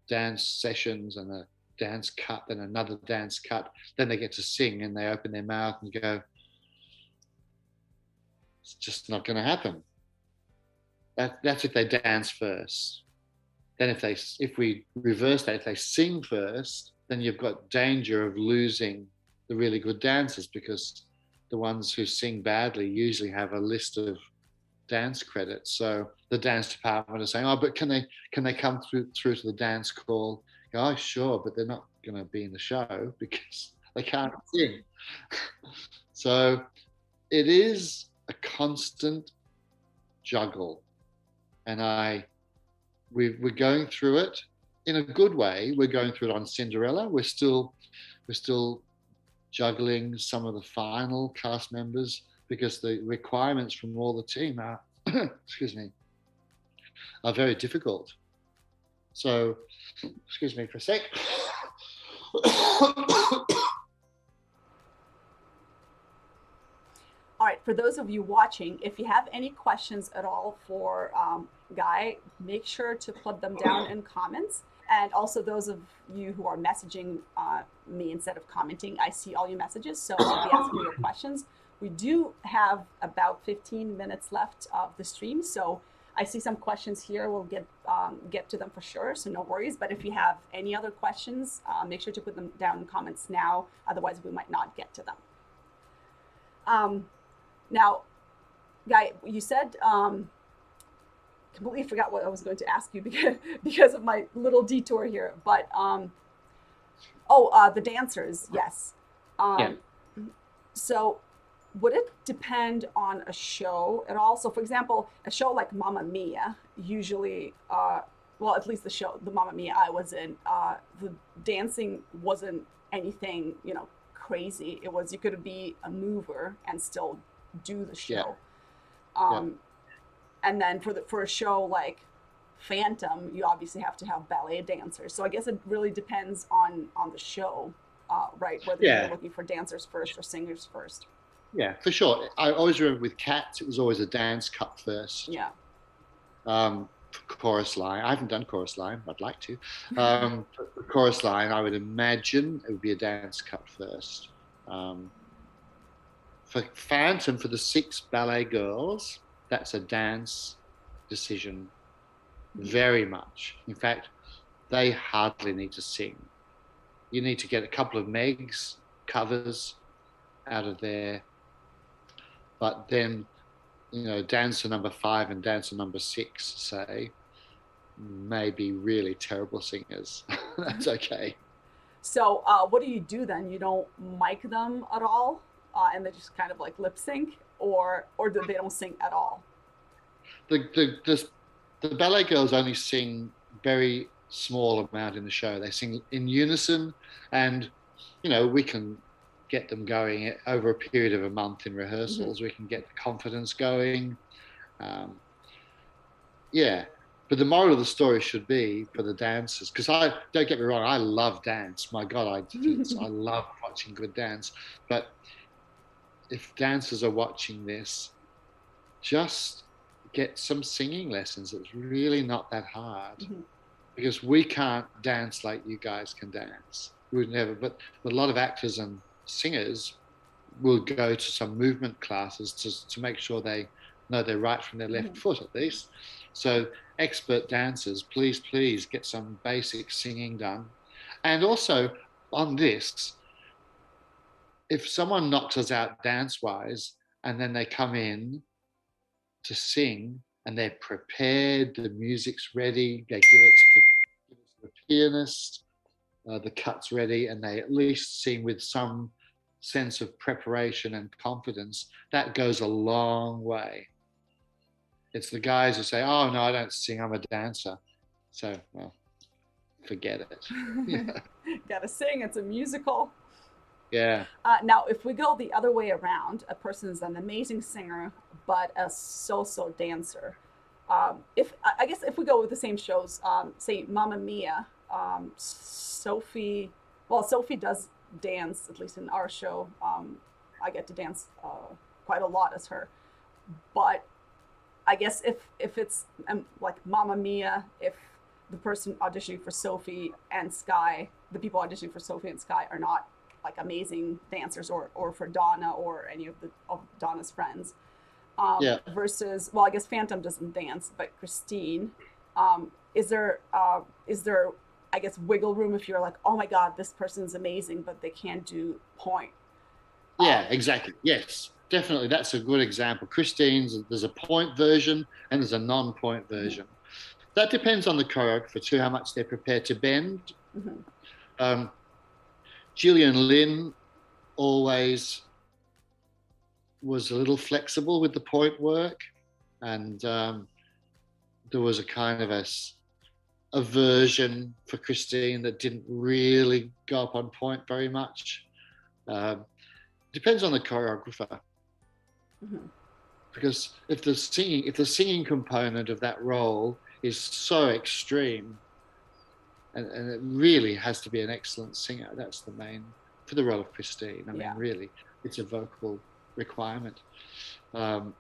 S2: dance sessions and a dance cut and another dance cut. Then they get to sing and they open their mouth and go, it's just not going to happen. That's if they dance first. Then if we reverse that, if they sing first, then you've got danger of losing the really good dancers because the ones who sing badly usually have a list of dance credits. So the dance department is saying, "Oh, but can they come through to the dance call?" Go, "Oh, sure, but they're not going to be in the show because they can't sing." So it is a constant juggle, and we're going through it in a good way. We're going through it on Cinderella. We're still juggling some of the final cast members because the requirements from all the team are excuse me, are very difficult. So excuse me for a sec.
S1: All right, for those of you watching, if you have any questions at all for Guy, make sure to put them down in comments. And also those of you who are messaging me instead of commenting, I see all your messages, so I'll be asking your questions. We do have about 15 minutes left of the stream, so I see some questions here. We'll get to them for sure, so no worries. But if you have any other questions, make sure to put them down in comments now. Otherwise, we might not get to them. Now, Guy, you said completely forgot what I was going to ask you because of my little detour here. But Oh, the dancers, yes.
S2: Yeah.
S1: Um, so would it depend on a show at all? So for example, a show like Mamma Mia, usually, well, at least the Mamma Mia I was in, the dancing wasn't anything, crazy. It was, you could be a mover and still do the
S2: Yeah.
S1: show.
S2: Yeah.
S1: Um, and then for a show like Phantom, you obviously have to have ballet dancers. So I guess it really depends on the show, right? Whether you're
S2: Yeah.
S1: looking for dancers first or singers first.
S2: Yeah, for sure. I always remember with Cats, it was always a dance cut first.
S1: Yeah.
S2: For chorus line, I haven't done chorus line, but I'd like to. For chorus line, I would imagine it would be a dance cut first. Um, for Phantom, for the 6 ballet girls, that's a dance decision, very much. In fact, they hardly need to sing. You need to get a couple of Megs covers out of there, but then dancer number 5 and dancer number 6, say, may be really terrible singers. That's okay.
S1: So what do you do then? You don't mic them at all, and they just kind of like lip sync, or they don't sing at all?
S2: The ballet girls only sing very small amount in the show. They sing in unison, and we can get them going over a period of a month in rehearsals. Mm-hmm. We can get the confidence going. Yeah. But the moral of the story should be for the dancers, because don't get me wrong, I love dance. My God, I love watching good dance. But if dancers are watching this, just get some singing lessons. It's really not that hard, mm-hmm. because we can't dance like you guys can dance. We would never. But a lot of actors and singers will go to some movement classes to make sure they know their right from their left, mm-hmm. foot at least. So expert dancers, please get some basic singing done. And also on this, if someone knocks us out dance-wise and then they come in to sing and they're prepared, the music's ready, they give it to the pianist, the cut's ready, and they at least sing with some sense of preparation and confidence, that goes a long way. It's the guys who say, oh, no, I don't sing, I'm a dancer. So, well, forget it.
S1: Gotta sing, it's a musical.
S2: Yeah.
S1: Now, if we go the other way around, a person is an amazing singer, but a so-so dancer. I guess if we go with the same shows, say Mamma Mia, Sophie does dance, at least in our show. I get to dance quite a lot as her. But I guess if it's like Mamma Mia, if the person auditioning for Sophie and Sky, the people auditioning for Sophie and Sky are not like amazing dancers, or for Donna or any of Donna's friends, versus, well, I guess Phantom doesn't dance, but Christine, is there I guess wiggle room if you're like, oh my God, this person's amazing, but they can't do point?
S2: Yeah, exactly. Yes, definitely. That's a good example. Christine's, there's a point version and there's a non-point version. Mm-hmm. That depends on the choreographer too, how much they're prepared to bend. Mm-hmm. Gillian Lynn always was a little flexible with the point work, and there was a kind of a version for Christine that didn't really go up on point very much. Depends on the choreographer. Mm-hmm. Because if the singing component of that role is so extreme, and it really has to be an excellent singer, that's the main, for the role of Christine. I mean, really, it's a vocal requirement. Hopefully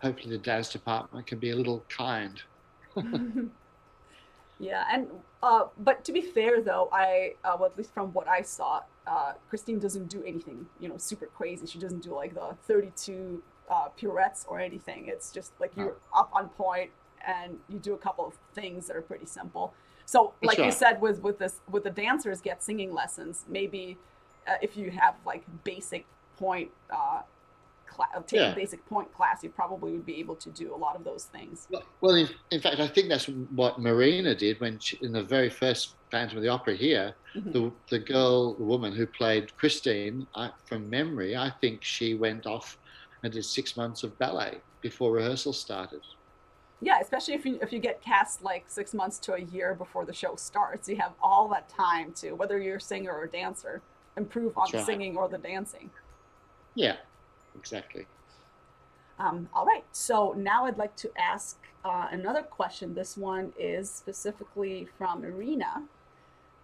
S2: the dance department can be a little kind.
S1: Yeah, and but to be fair though, well, at least from what I saw, Christine doesn't do anything super crazy. She doesn't do like the 32 pirouettes or anything. It's just like you're up on point and you do a couple of things that are pretty simple. So like you said, with the dancers get singing lessons, maybe if you have like basic point take a
S2: Yeah.
S1: basic point class, you probably would be able to do a lot of those things.
S2: Well, in fact, I think that's what Marina did when in the very first Phantom of the Opera here.
S1: Hmm.
S2: The woman who played Christine, from memory, I think she went off and did 6 months of ballet before rehearsal started.
S1: Yeah, especially if you get cast like 6 months to a year before the show starts, you have all that time to, whether you're a singer or a dancer, improve on
S2: That's
S1: the
S2: right.
S1: singing or the dancing.
S2: Yeah, exactly.
S1: All right, so now I'd like to ask another question. This one is specifically from Irina.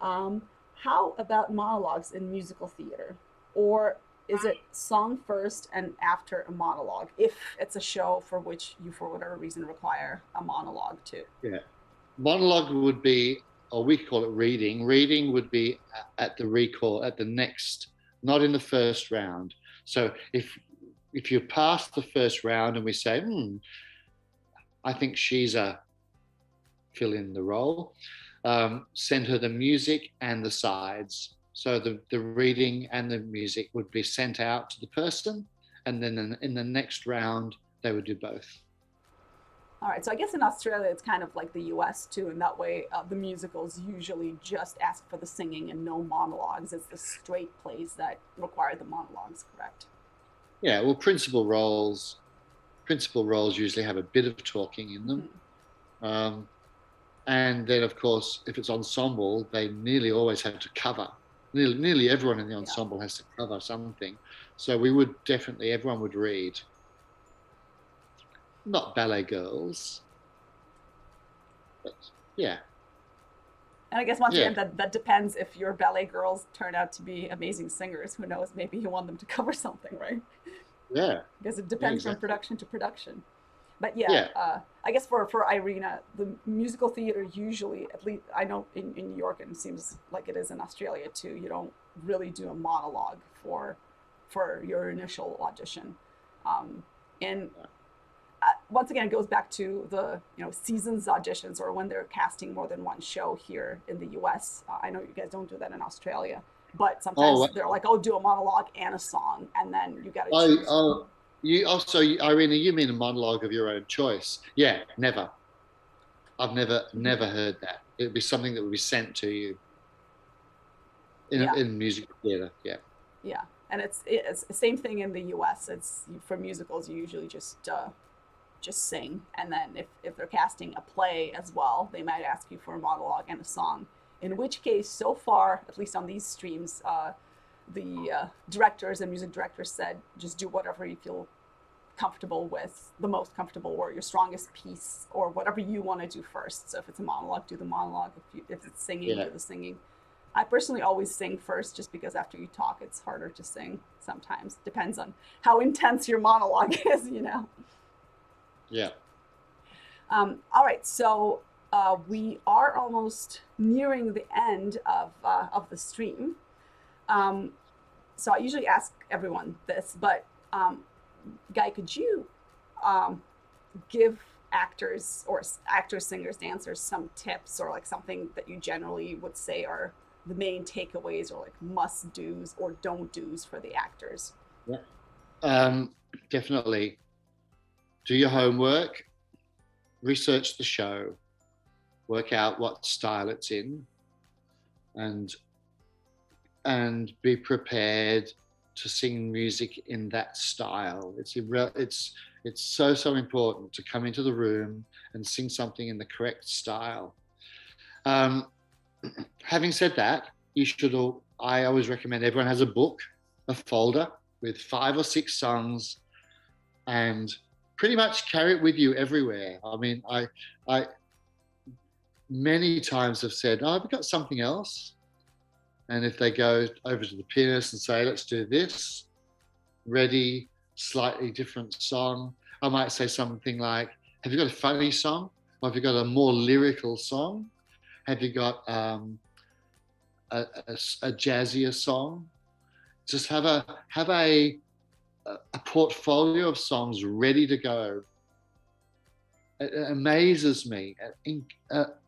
S1: Um, how about monologues in musical theater? Or is it song first and after a monologue, if it's a show for which you, for whatever reason, require a monologue too?
S2: Yeah. Monologue would be, or we call it reading. Reading would be at the recall, at the next, not in the first round. So if you pass the first round and we say, I think she's a fill in the role, send her the music and the sides. So the reading and the music would be sent out to the person, and then in the next round they would do both.
S1: All right, so I guess in Australia it's kind of like the US too, in that way the musicals usually just ask for the singing and no monologues. It's the straight plays that require the monologues, correct?
S2: Yeah, well, principal roles usually have a bit of talking in them.
S1: Hmm.
S2: Um, and then, of course, if it's ensemble, they nearly always have to cover. Nearly everyone in the
S1: Yeah.
S2: ensemble has to cover something. So we would definitely, everyone would read. Not ballet girls, but yeah,
S1: And I guess once
S2: yeah,
S1: again, that depends if your ballet girls turn out to be amazing singers. Who knows? Maybe you want them to cover something, right?
S2: yeah,
S1: Because it
S2: yeah,
S1: depends from
S2: exactly.
S1: production to production. But yeah,
S2: Yeah,
S1: I guess for Irina, the musical theater usually, at least I know in New York, and it seems like it is in Australia too. You don't really do a monologue for your initial audition. And once again, it goes back to the seasons auditions, or when they're casting more than one show here in the U.S. I know you guys don't do that in Australia, but sometimes
S2: oh,
S1: they're like, "Oh, do a monologue and a song," and then you got to
S2: oh,
S1: choose.
S2: oh, you also, Irina, you mean a monologue of your own choice? Yeah, never. I've
S1: Mhm.
S2: never heard that. It would be something that would be sent to you
S1: Yeah,
S2: in music theatre. Yeah,
S1: yeah, and it's the same thing in the U.S. It's for musicals, you usually just sing, and then if they're casting a play as well, they might ask you for a monologue and a song. In which case, so far, at least on these streams, the directors and music directors said just do whatever you feel comfortable with, the most comfortable, or your strongest piece, or whatever you want to do first. So if it's a monologue, do the monologue. If it's singing,
S2: yeah,
S1: do the singing. I personally always sing first, just because after you talk, it's harder to sing sometimes. Depends on how intense your monologue is.
S2: yeah.
S1: All right, so we are almost nearing the end of the stream. Um, so I usually ask everyone this, but Guy, could you um, give actors or actors, singers, dancers some tips, or like something that you generally would say are the main takeaways, or like must do's or don't do's for the actors?
S2: Yeah. Definitely do your homework, research the show, work out what style it's in, and be prepared to sing music in that style. It's so important to come into the room and sing something in the correct style. Um, Having said that, you should all. I always recommend everyone has a book, a folder with 5 or 6 songs, and pretty much carry it with you everywhere. I mean, I many times have said, "Oh, I've got something else," and if they go over to the pianist and say, "Let's do this," ready, slightly different song, I might say something like, "Have you got a funny song? Or have you got a more lyrical song? Have you got a jazzier song?" Just have a portfolio of songs ready to go. It amazes me.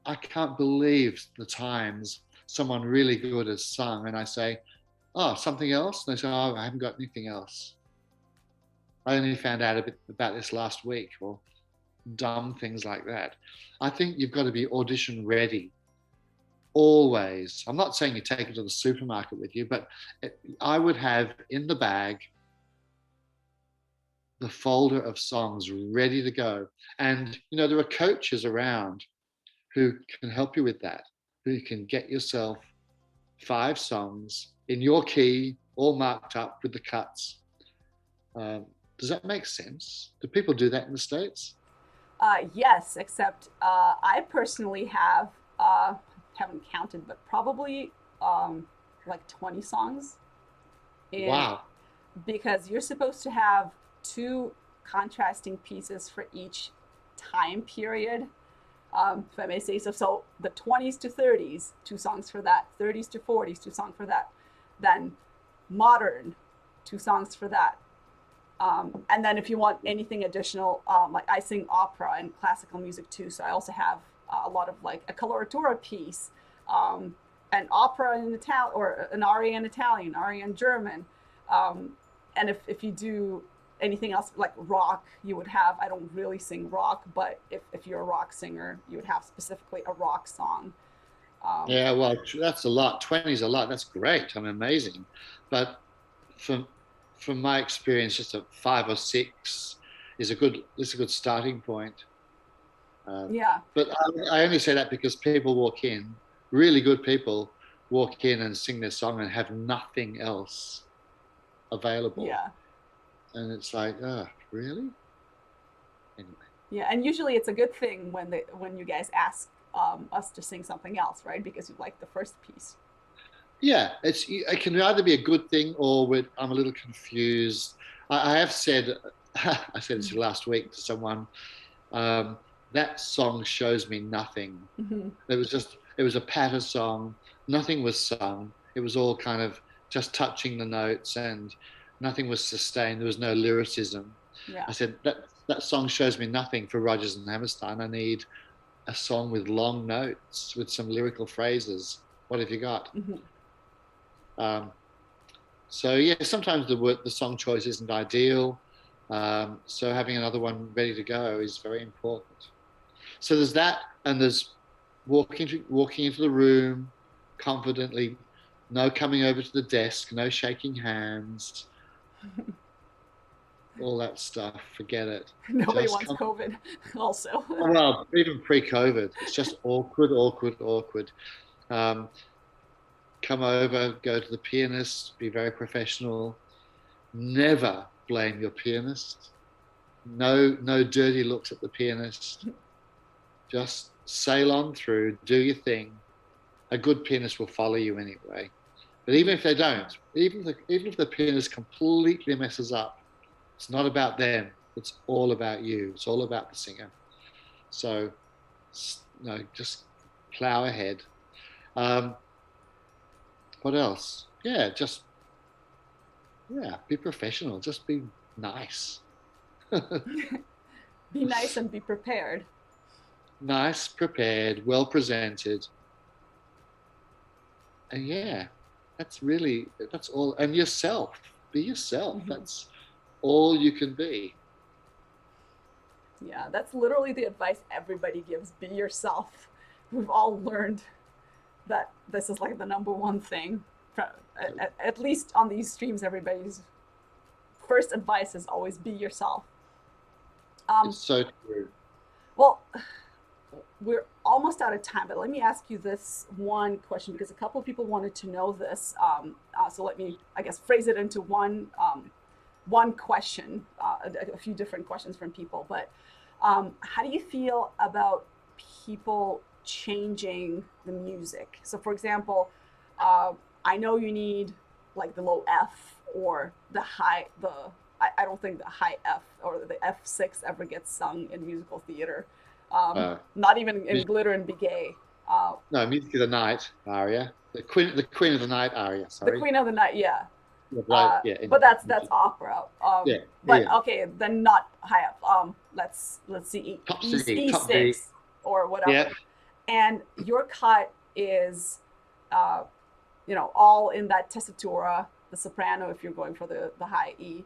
S2: I can't believe the times someone really good has sung, and I say, "Oh, something else?" And they say, "Oh, I haven't got anything else." I only found out a bit about this last week, or dumb things like that. I think you've got to be audition ready always. I'm not saying you take it to the supermarket with you, but I would have in the bag the folder of songs ready to go. And, there are coaches around who can help you with that, who can get yourself 5 songs in your key, all marked up with the cuts. Does that make sense? Do people do that in the States?
S1: Yes, except I personally haven't counted, but probably like 20 songs. And
S2: Wow.
S1: because you're supposed to have 2 contrasting pieces for each time period, if I may say so. So the 20s to 30s, 2 songs for that. 30s to 40s, 2 songs for that. Then modern, 2 songs for that. And then if you want anything additional, like I sing opera and classical music too, so I also have a lot of like a coloratura piece, an opera in Italian, or an aria in Italian, aria in German. And if you do anything else like rock, you would have, I don't really sing rock, but if you're a rock singer, you would have specifically a rock song.
S2: Yeah, well, that's a lot. 20 is a lot. That's great. I mean, amazing. But from from my experience, just a 5 or 6 is a good starting point.
S1: Yeah.
S2: But I only say that because people walk in, really good people walk in and sing their song and have nothing else available,
S1: Yeah.
S2: and it's like, oh, really? Anyway.
S1: Yeah, and usually it's a good thing when you guys ask us to sing something else, right? Because you like the first piece.
S2: Yeah, it can either be a good thing or I'm a little confused. I have said, I said this last week to someone, um, that song shows me nothing.
S1: Mm-hmm.
S2: It was a patter song. Nothing was sung. It was all kind of just touching the notes, and nothing was sustained. There was no lyricism.
S1: Yeah.
S2: I said, that song shows me nothing for Rodgers and Hammerstein. I need a song with long notes, with some lyrical phrases. What have you got?
S1: Mm-hmm.
S2: Um, so yeah, sometimes the song choice isn't ideal. So having another one ready to go is very important. So there's that, and there's walking into the room confidently, no coming over to the desk, no shaking hands, all that stuff. Forget it.
S1: Nobody
S2: Just
S1: wants
S2: come.
S1: COVID, also.
S2: Well, even pre-COVID, it's just awkward, awkward, awkward. Um, Come over, go to the pianist, be very professional. Never blame your pianist. No dirty looks at the pianist. Just sail on through, do your thing. A good pianist will follow you anyway. But even if they don't, even if the pianist completely messes up, it's not about them. It's all about you. It's all about the singer. So, just plow ahead. Um, what else? Be professional. Just be nice.
S1: Be nice and be prepared.
S2: Nice, prepared, well presented, and that's all. And yourself. Be yourself.
S1: Mm-hmm.
S2: That's all you can be.
S1: Yeah, that's literally the advice everybody gives. Be yourself. We've all learned that this is like the number one thing. At least on these streams, everybody's first advice is always be yourself.
S2: It's so true.
S1: Well, we're almost out of time, but let me ask you this one question because a couple of people wanted to know this. So let me, I guess, phrase it into one question, a few different questions from people. But how do you feel about people changing the music? So, for example, I know you need like the low F or the high, I don't think the high F or the F6 ever gets sung in musical theater. Not even in Glitter and Be Gay.
S2: No, Music of the Night aria, the Queen of the Night aria.
S1: The
S2: Sorry.
S1: Queen of the Night, yeah.
S2: Yeah, right. Yeah.
S1: But that's opera.
S2: Yeah.
S1: But
S2: Yeah.
S1: okay, then not high F. Let's see,
S2: Top
S1: E
S2: C, top D.
S1: E6 or whatever.
S2: Yeah.
S1: And your cut is, all in that tessitura, the soprano if you're going for the high E.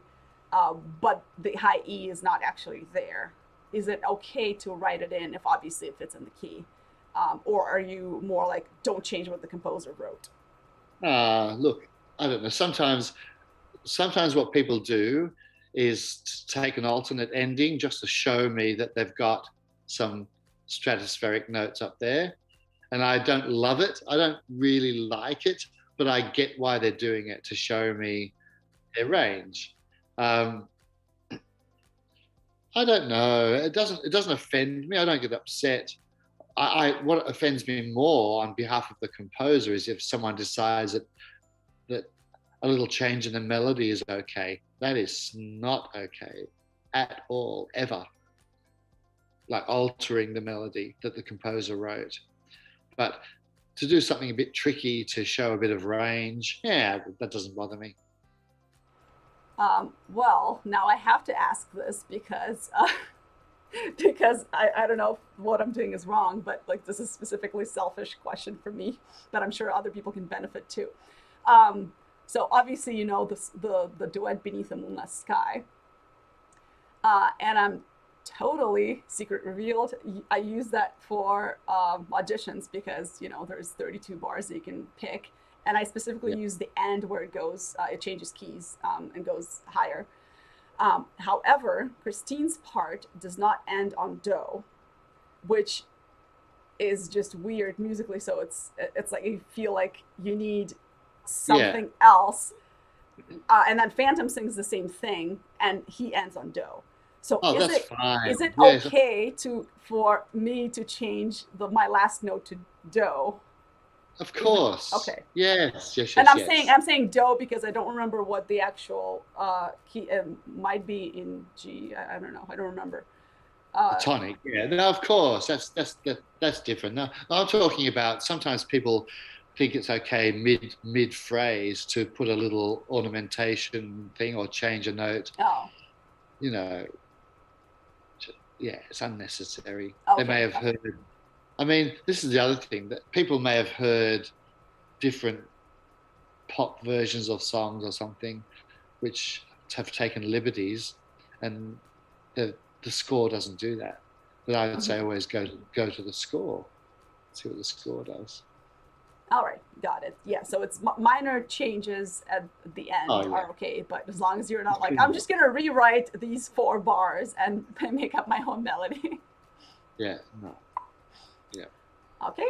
S1: but the high E is not actually there. Is it okay to write it in if obviously it fits in the key? Or are you more like, don't change what the composer wrote?
S2: Look, I don't know. Sometimes what people do is to take an alternate ending just to show me that they've got some stratospheric notes up there. And I don't love it. I don't really like it, but I get why they're doing it, to show me their range. I don't know. It doesn't offend me. I don't get upset. What offends me more on behalf of the composer is if someone decides that a little change in the melody is okay. That is not okay at all, ever. Like altering the melody that the composer wrote. But to do something a bit tricky to show a bit of range, yeah, that doesn't bother me.
S1: Well, now I have to ask this because because I don't know if what I'm doing is wrong, but like this is specifically selfish question for me that I'm sure other people can benefit too. So obviously, you know, the duet Beneath the Moonless Sky, and I'm totally secret revealed. I use that for auditions because you know there's 32 bars that you can pick, and I specifically use the end where it goes, it changes keys and goes higher. However, Christine's part does not end on do, which is just weird musically. So it's like you feel like you need something else. And then Phantom sings the same thing, and he ends on do. So
S2: that's fine.
S1: Is it
S2: Yes.
S1: okay for me to change my last note to do?
S2: Of course.
S1: Okay.
S2: Yes.
S1: And I'm saying do because I don't remember what the actual key might be in G. I don't know. I don't remember.
S2: Tonic. Yeah. No, of course. That's different. No, I'm talking about sometimes people think it's okay mid phrase to put a little ornamentation thing or change a note.
S1: Oh.
S2: You know, yeah, it's unnecessary.
S1: Okay.
S2: They may have heard. I mean, this is the other thing, that people may have heard different pop versions of songs or something, which have taken liberties, and the score doesn't do that. But I would say always go to the score, see what the score does.
S1: All right, got it. Yeah, so it's minor changes at the end are okay, but as long as you're not like, I'm just gonna rewrite these 4 bars and make up my own melody.
S2: Yeah, no. Yeah.
S1: Okay.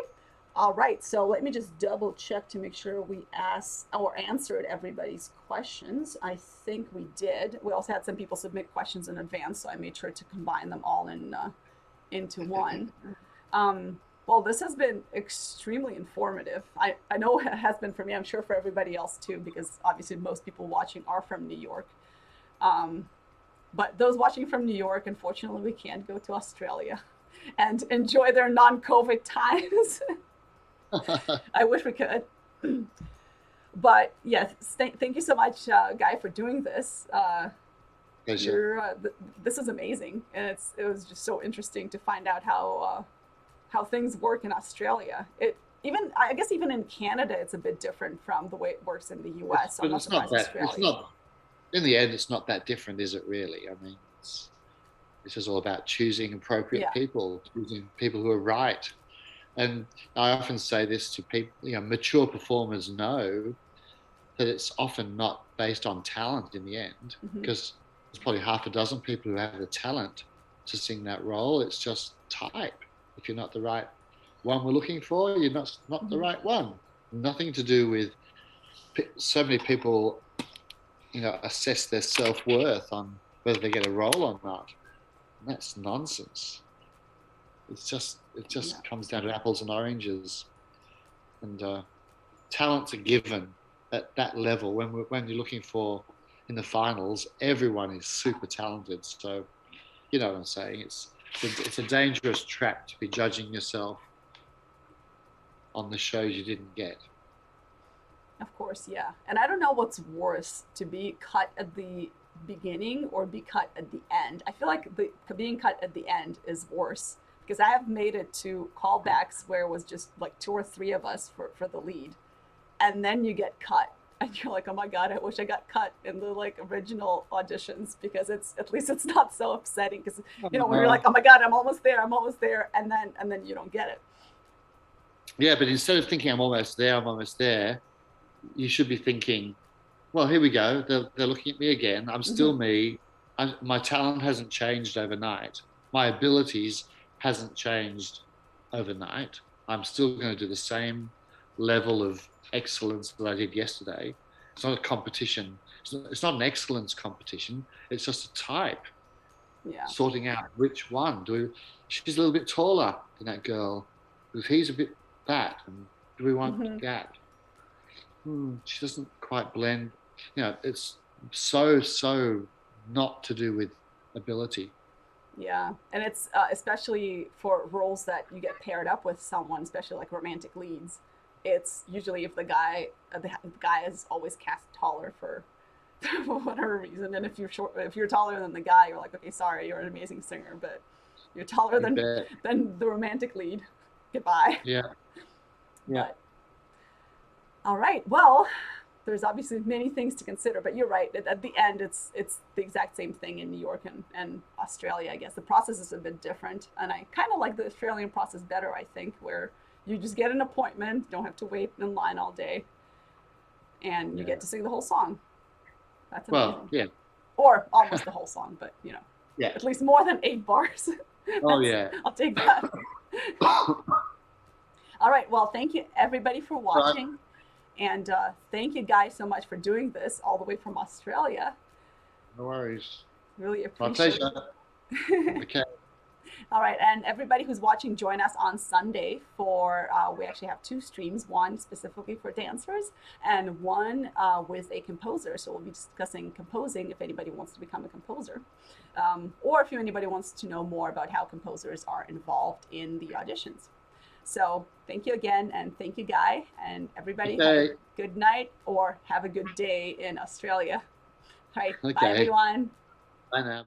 S1: All right. So let me just double check to make sure we asked or answered everybody's questions. I think we did. We also had some people submit questions in advance, so I made sure to combine them all into one. Well, this has been extremely informative. I know it has been for me. I'm sure for everybody else too, because obviously most people watching are from New York. But those watching from New York, unfortunately, we can't go to Australia and enjoy their non-COVID times. I wish we could. But yes, thank you so much, Guy, for doing this. This is amazing, and it was just so interesting to find out how things work in Australia. I guess even in Canada, it's a bit different from the way it works in the U.S. So
S2: But it's not that. It's not. In the end, it's not that different, is it? Really? I mean, this is all about choosing appropriate people, choosing people who are right. And I often say this to people, mature performers know that it's often not based on talent in the end, because there's probably half a dozen people who have the talent to sing that role. It's just type. If you're not the right one we're looking for, you're not the right one. Nothing to do with so many people, assess their self-worth on whether they get a role or not. And that's nonsense. It just comes down to apples and oranges, and talent's a given at that level. When you're looking for in the finals, everyone is super talented. So, you know what I'm saying? It's a dangerous trap to be judging yourself on the shows you didn't get.
S1: Of course, yeah. And I don't know what's worse, to be cut at the beginning or be cut at the end. I feel like being cut at the end is worse, because I have made it to callbacks where it was just like 2 or 3 of us for the lead, and then you get cut, and you're like, oh my God, I wish I got cut in the like original auditions, because at least it's not so upsetting, because when you're like, oh my God, I'm almost there, and then you don't get it.
S2: Yeah, but instead of thinking I'm almost there, you should be thinking, well, here we go. They're looking at me again. I'm still me. My talent hasn't changed overnight. My abilities hasn't changed overnight. I'm still going to do the same level of excellence that I did yesterday. It's not a competition. It's not an excellence competition. It's just a type.
S1: Yeah.
S2: Sorting out which one. She's a little bit taller than that girl. Because he's a bit fat. And do we want that? She doesn't quite blend. It's so not to do with ability.
S1: Yeah, and it's especially for roles that you get paired up with someone, especially like romantic leads. It's usually if the guy is always cast taller for for whatever reason, and if you're taller than the guy, you're like, okay, sorry, you're an amazing singer, but you're taller than the romantic lead. Goodbye.
S2: Yeah.
S1: But, all right. Well, there's obviously many things to consider, but you're right. At the end, it's the exact same thing in New York and Australia. I guess the process is a bit different, and I kind of like the Australian process better. I think, where you just get an appointment, don't have to wait in line all day, and you get to sing the whole song. That's amazing.
S2: Well, yeah.
S1: Or almost the whole song, but
S2: yeah,
S1: at least more than 8 bars.
S2: Oh yeah.
S1: I'll take that. All right. Well, thank you everybody for watching. And thank you guys so much for doing this all the way from Australia.
S2: No worries.
S1: Really appreciate it.
S2: My pleasure. Okay.
S1: All right. And everybody who's watching, join us on Sunday for, we actually have 2 streams, one specifically for dancers and one with a composer. So we'll be discussing composing if anybody wants to become a composer. Or if anybody wants to know more about how composers are involved in the auditions. So thank you again, and thank you, Guy, and everybody. Have a good night or have a good day in Australia. All right, Bye, everyone.
S2: Bye now.